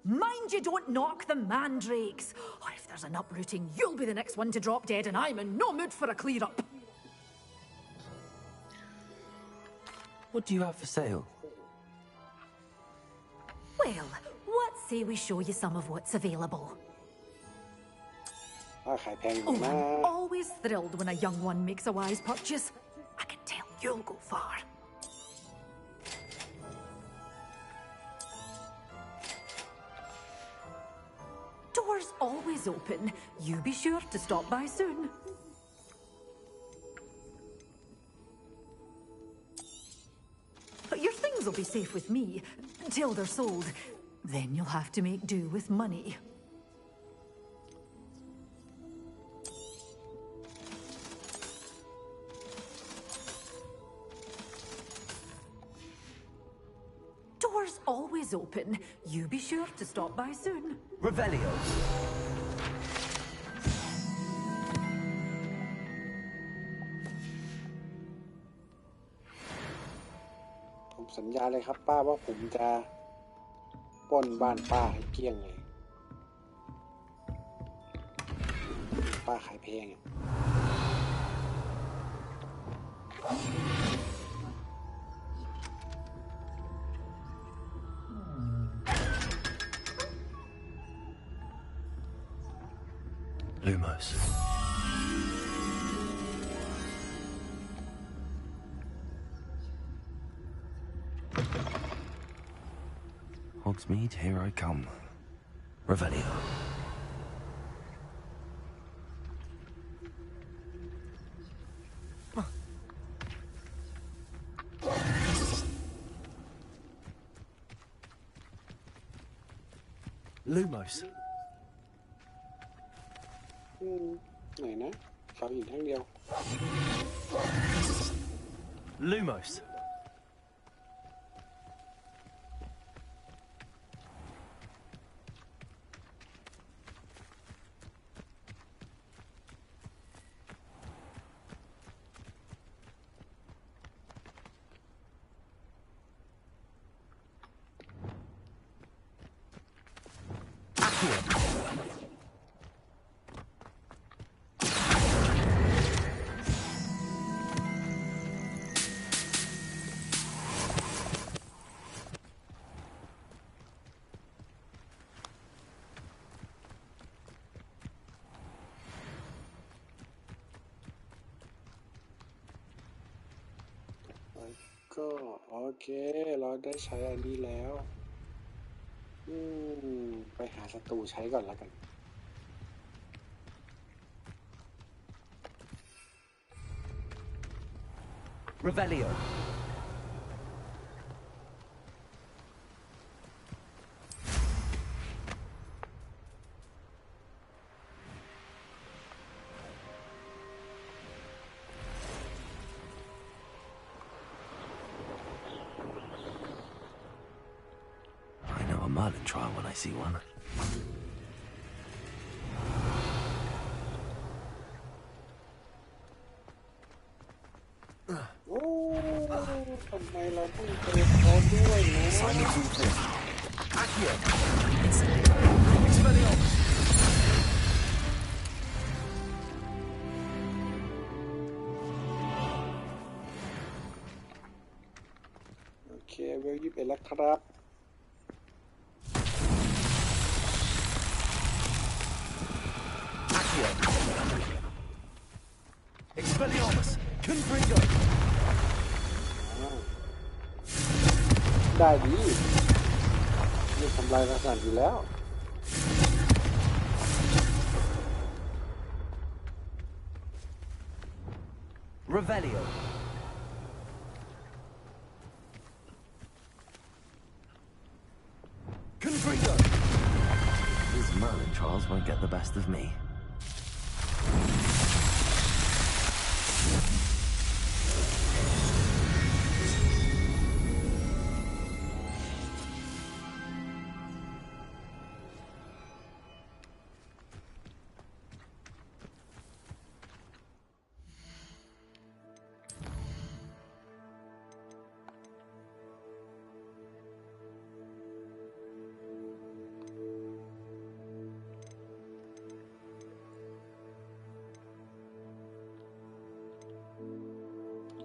S9: Mind you don't knock the mandrakes. Oh, if there's an uprooting, you'll be the next one to drop dead, and I'm in no mood for a clear-up.
S4: What do you have for sale?
S9: Well, what say we show you some of what's available? Oh, I'm always thrilled when a young one makes a wise purchase. I can tell you'll go far. Doors always open. You be sure to stop by soon. But your things will be safe with me, till they're sold. Then you'll have to make do with money. Doors always open. You be sure to stop by soon.
S4: Revelio.
S8: ผมสัญญาเลยครับป้าว่าผมจะปล้นบ้านป้าให้เกลี้ยงเลยป้าขายเพลงอ่ะ
S4: Lumos. Hogsmeade, here I come. Revelio. Lumos.
S8: ไหนนะเสาหินทั้งเดียว
S4: Lumos.
S8: ก็โอเคเราได้ใช้อันนี้แล้วไปหาศัตรูใช้ก่อนแล้วกัน
S1: Revelio.
S4: I know a Merlin trial when I see one.
S8: โอ้ทำไมเราต้องเจอเขาด้วยนะ
S1: Simon Fulton. Accio. Expelliarmus.
S8: โอเคเวล21แล้วครับ
S1: Accio. Expelliarmus. Confringo.
S8: ได้ดีนี่ทำลายประสาทอยู่แล้ว
S1: Revelio. Confringo.
S4: These Merlin trials won't get the best of me.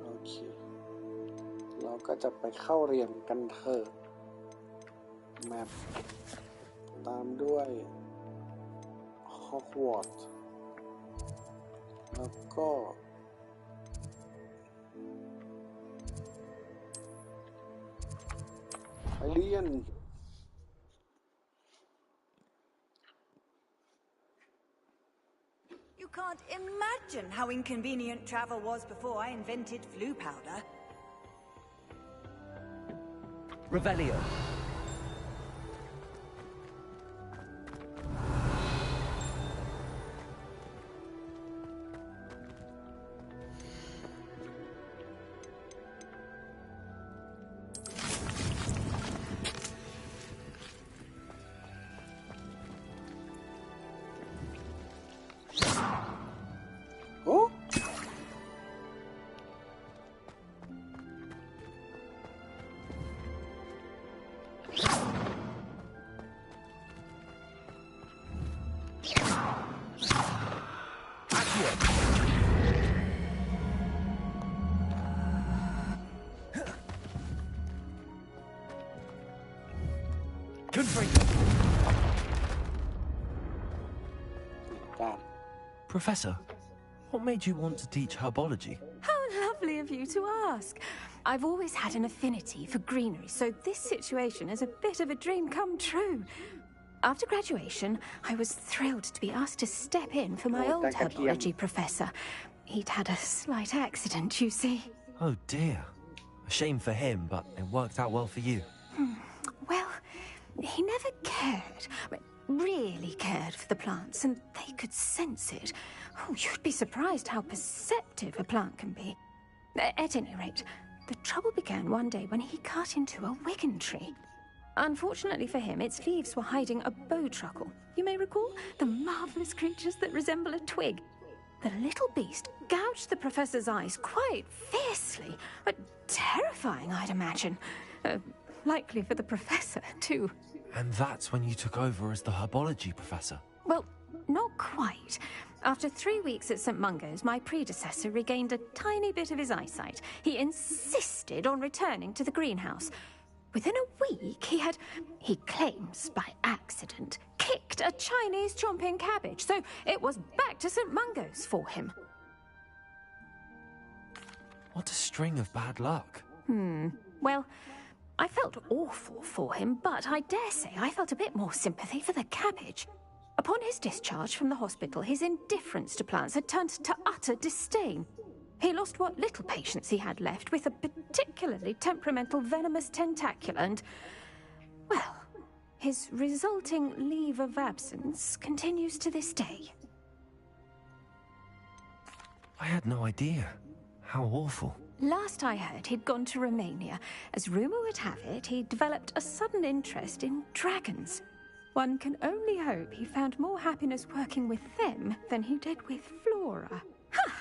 S8: โอเคเราก็จะไปเข้าเรียนกันเถอะแมปตามด้วย Hogwarts แล้วก็ไปเรียน
S13: You can't imagine how inconvenient travel was before I invented flu powder.
S1: Revelio.
S8: Oh?
S4: Professor, what made you want to teach herbology?
S10: How lovely of you to ask. I've always had an affinity for greenery, so this situation is a bit of a dream come true. After graduation, I was thrilled to be asked to step in for my old herbology professor. He'd had a slight accident, you see.
S4: Oh dear. A shame for him, but it worked out well for you.
S10: Well, he never cared, really cared for the plants, and they could sense it. Oh, you'd be surprised how perceptive a plant can be. At any rate, the trouble began one day when he cut into a Wigan tree. Unfortunately for him, its leaves were hiding a bowtruckle. You may recall the marvellous creatures that resemble a twig. The little beast gouged the professor's eyes quite fiercely, but terrifying, I'd imagine. Likely for the professor, too.
S4: And that's when you took over as the herbology professor?
S10: Well, not quite. After 3 weeks at St. Mungo's, my predecessor regained a tiny bit of his eyesight. He insisted on returning to the greenhouse. Within a week, he claims by accident, kicked a Chinese chomping cabbage, so it was back to St. Mungo's for him.
S4: What a string of bad luck.
S10: Well, I felt awful for him, but I dare say I felt a bit more sympathy for the cabbage. Upon his discharge from the hospital, his indifference to plants had turned to utter disdain. He lost what little patience he had left with a particularly temperamental venomous tentacula and, well, his resulting leave of absence continues to this day.
S4: I had no idea. How awful.
S10: Last I heard, he'd gone to Romania. As rumour would have it, he'd developed a sudden interest in dragons. One can only hope he found more happiness working with them than he did with Flora. Ha!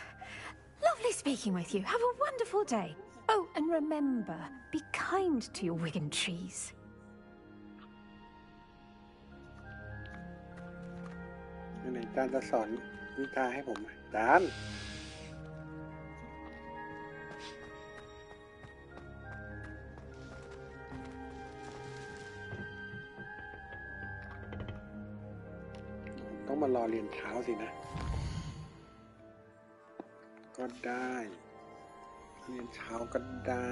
S10: Lovely speaking with you. Have a wonderful day. Oh, and remember, be kind to your Wigan trees.
S8: ไหนจานจะสอนวิชาให้ผมจาน ต้องมารอเรียนเช้าสินะก็ได้เรียนเช้าก็ได้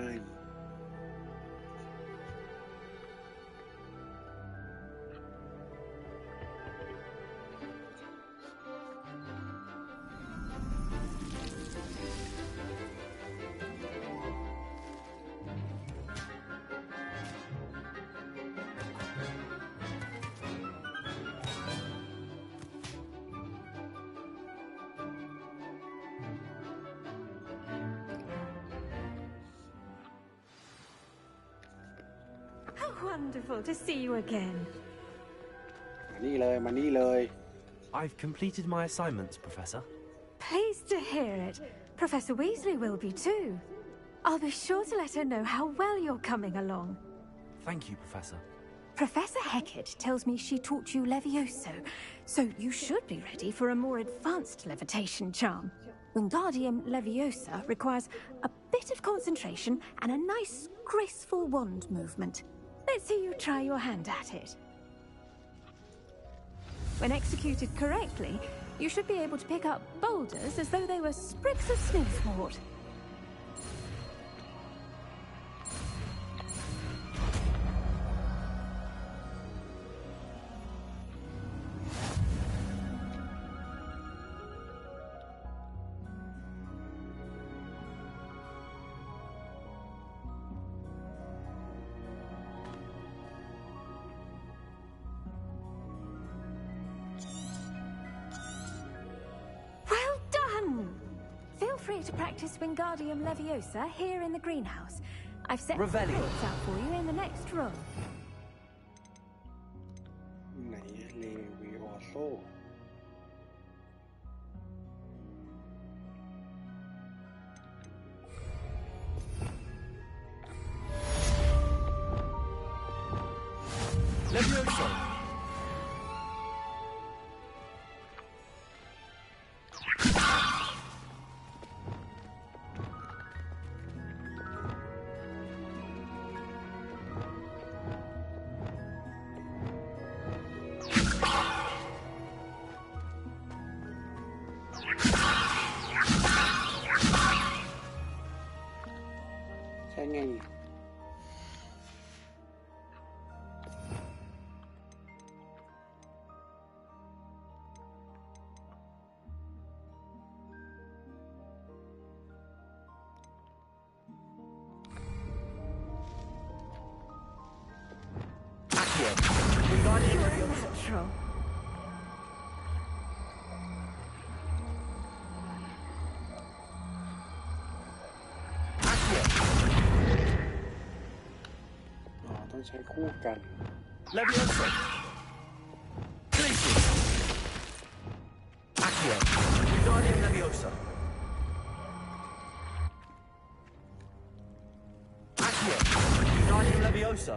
S10: Wonderful to see you again.
S8: มานี่เลยมานี่เลย
S4: I've completed my assignments, Professor.
S10: Pleased to hear it. Professor Weasley will be too. I'll be sure to let her know how well you're coming along.
S4: Thank you, Professor.
S10: Professor Hecat tells me she taught you Levioso, so you should be ready for a more advanced levitation charm. Wingardium Leviosa requires a bit of concentration and a nice, graceful wand movement. Let's see you try your hand at it. When executed correctly, you should be able to pick up boulders as though they were sprigs of snigswort. Free to practice Wingardium Leviosa here in the greenhouse. I've set crates out for you in the next room.
S8: ไหนเลวิโอโซ
S4: Levioso!
S10: Natural.
S8: Oh, ต้องใช้คู่กัน
S4: Levioso! Glacius! Accio! Wingardium Leviosa! Accio! Wingardium Leviosa!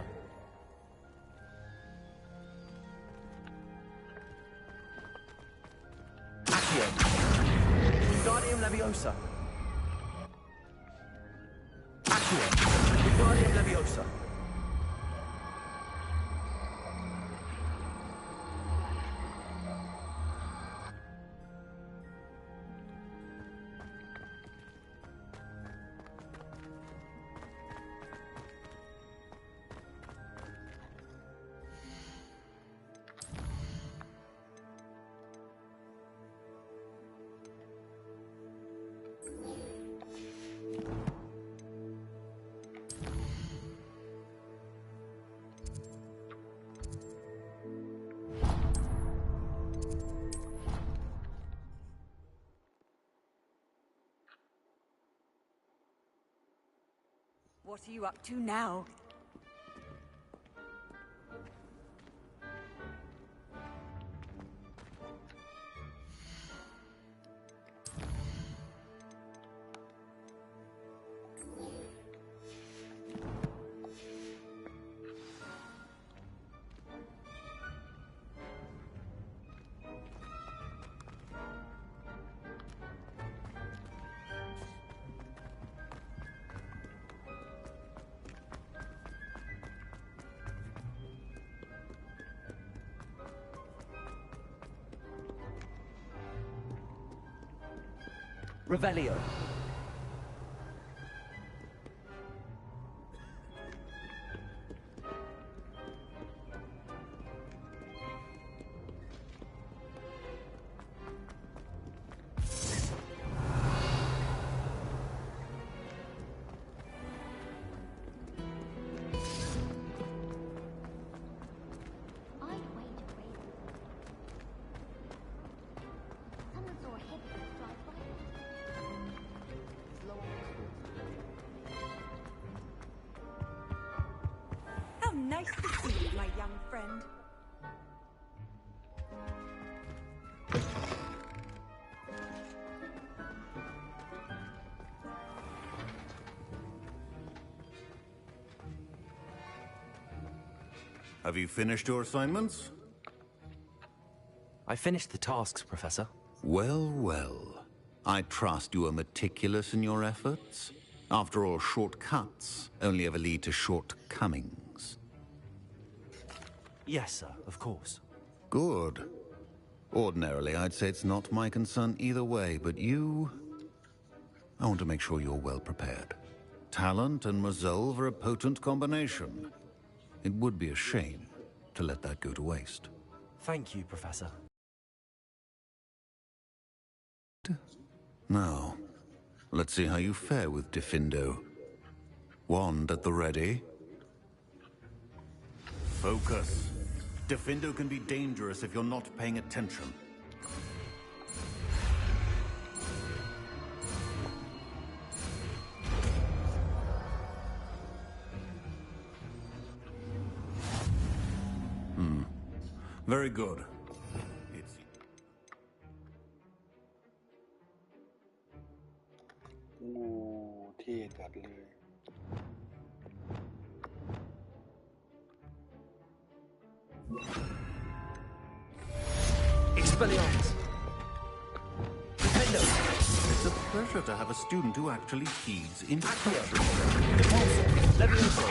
S4: Accio! Wingardium Leviosa! Accio! Wingardium Leviosa!
S13: What are you up to now?
S1: Revelio.
S13: Nice to see you, my young friend.
S14: Have you finished your assignments?
S4: I finished the tasks, Professor.
S14: Well, well. I trust you are meticulous in your efforts. After all, shortcuts only ever lead to shortcomings.
S4: Yes, sir, of course.
S14: Good. Ordinarily, I'd say it's not my concern either way, but you... I want to make sure you're well prepared. Talent and resolve are a potent combination. It would be a shame to let that go to waste.
S4: Thank you, Professor.
S14: Now, let's see how you fare with Diffindo. Wand at the ready. Focus. Diffindo can be dangerous if you're not paying attention. Very good.
S1: Expelliarmus. Defendo.
S14: It's a pleasure to have a student who actually heeds instruction.
S1: Levioso.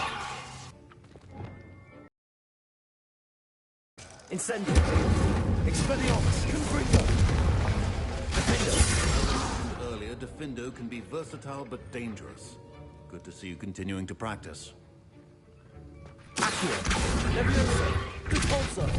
S1: Incendio. Expelliarmus. Confringo. Defendo.
S14: Earlier, Diffindo can be versatile but dangerous. Good to see you continuing to practice.
S1: Accio. Levioso. Repulsor.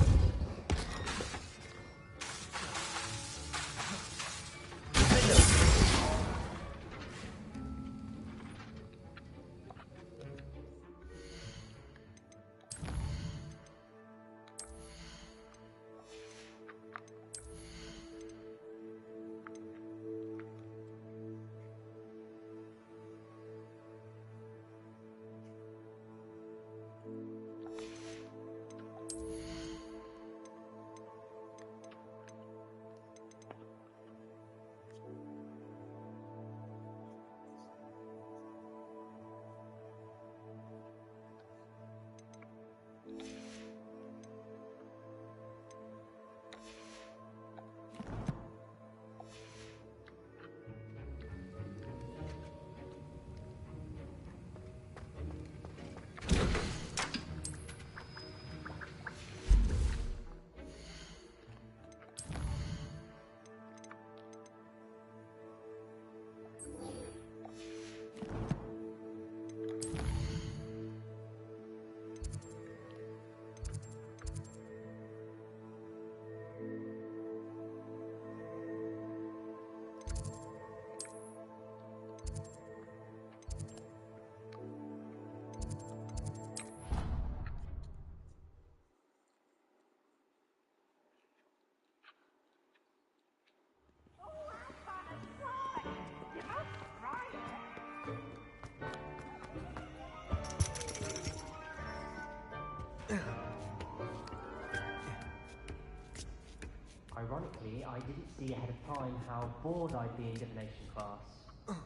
S15: Ironically, I didn't see ahead of time how bored I'd be in divination class.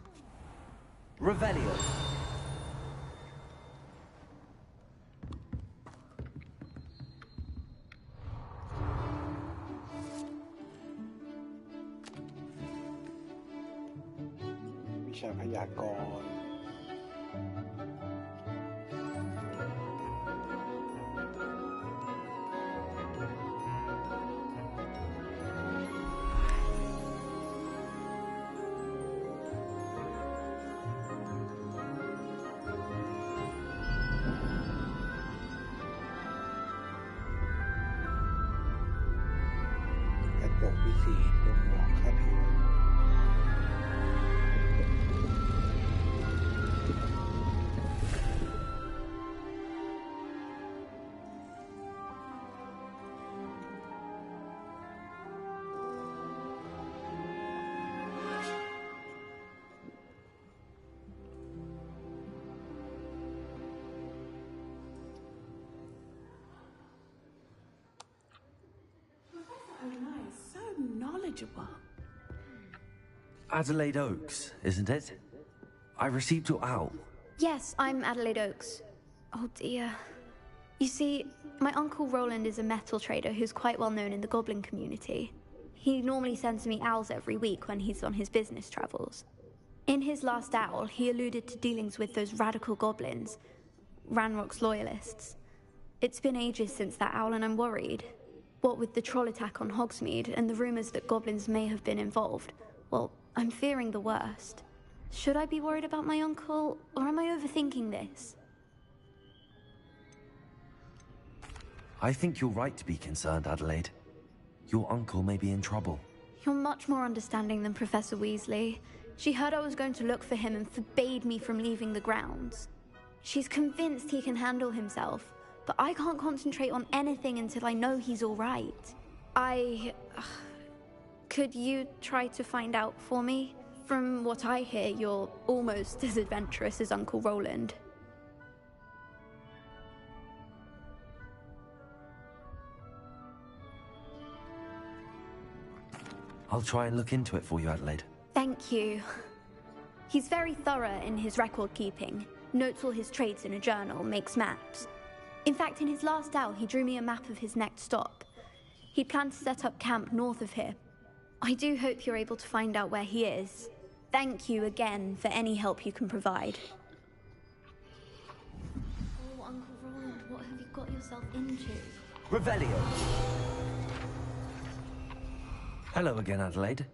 S4: Revelio.
S8: วิชาพยากรณ์ กระจกวิเศษบ่งบอกคาถา
S4: Adelaide Oaks, isn't it? I received your owl.
S16: Yes, I'm Adelaide Oaks. Oh dear. You see, my uncle Roland is a metal trader who's quite well known in the goblin community. He normally sends me owls every week when he's on his business travels. In his last owl, he alluded to dealings with those radical goblins, Ranrock's loyalists. It's been ages since that owl and I'm worried. What with the troll attack on Hogsmeade and the rumours that goblins may have been involved, well, I'm fearing the worst. Should I be worried about my uncle, or am I overthinking this?
S4: I think you're right to be concerned, Adelaide. Your uncle may be in trouble.
S16: You're much more understanding than Professor Weasley. She heard I was going to look for him and forbade me from leaving the grounds. She's convinced he can handle himself, but I can't concentrate on anything until I know he's all right. Could you try to find out for me? From what I hear, you're almost as adventurous as Uncle Roland.
S4: I'll try and look into it for you, Adelaide.
S16: Thank you. He's very thorough in his record keeping, notes all his trades in a journal, makes maps. In fact, in his last owl, he drew me a map of his next stop. He planned to set up camp north of here. I do hope you're able to find out where he is. Thank you again for any help you can provide. Oh, Uncle Roland, what have you got yourself into?
S4: Revelio. Hello again, Adelaide.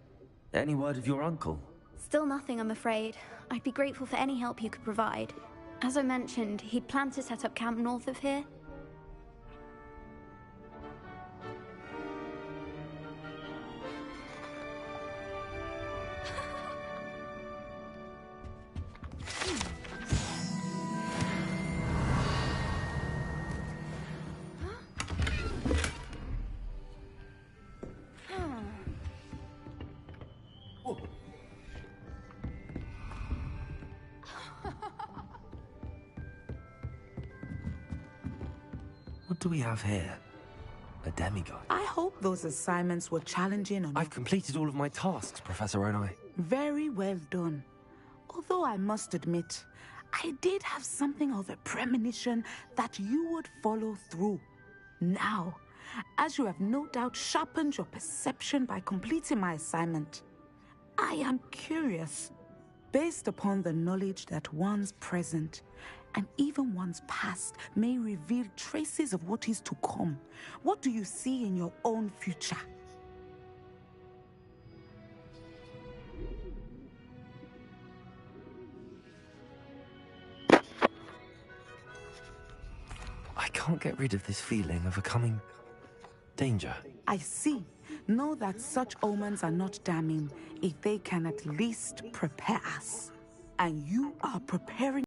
S4: Any word of your uncle?
S16: Still nothing, I'm afraid. I'd be grateful for any help you could provide. As I mentioned, he'd planned to set up camp north of here.
S4: What do we have here? A demigod.
S17: I hope those assignments were challenging enough.
S4: I've completed all of my tasks, Professor Onai.
S17: Very well done. Although I must admit, I did have something of a premonition that you would follow through. Now, as you have no doubt sharpened your perception by completing my assignment, I am curious, based upon the knowledge that one's present and even one's past may reveal traces of what is to come. What do you see in your own future?
S4: I can't get rid of this feeling of a coming danger.
S17: I see. Know that such omens are not damning if they can at least prepare us. And you are preparing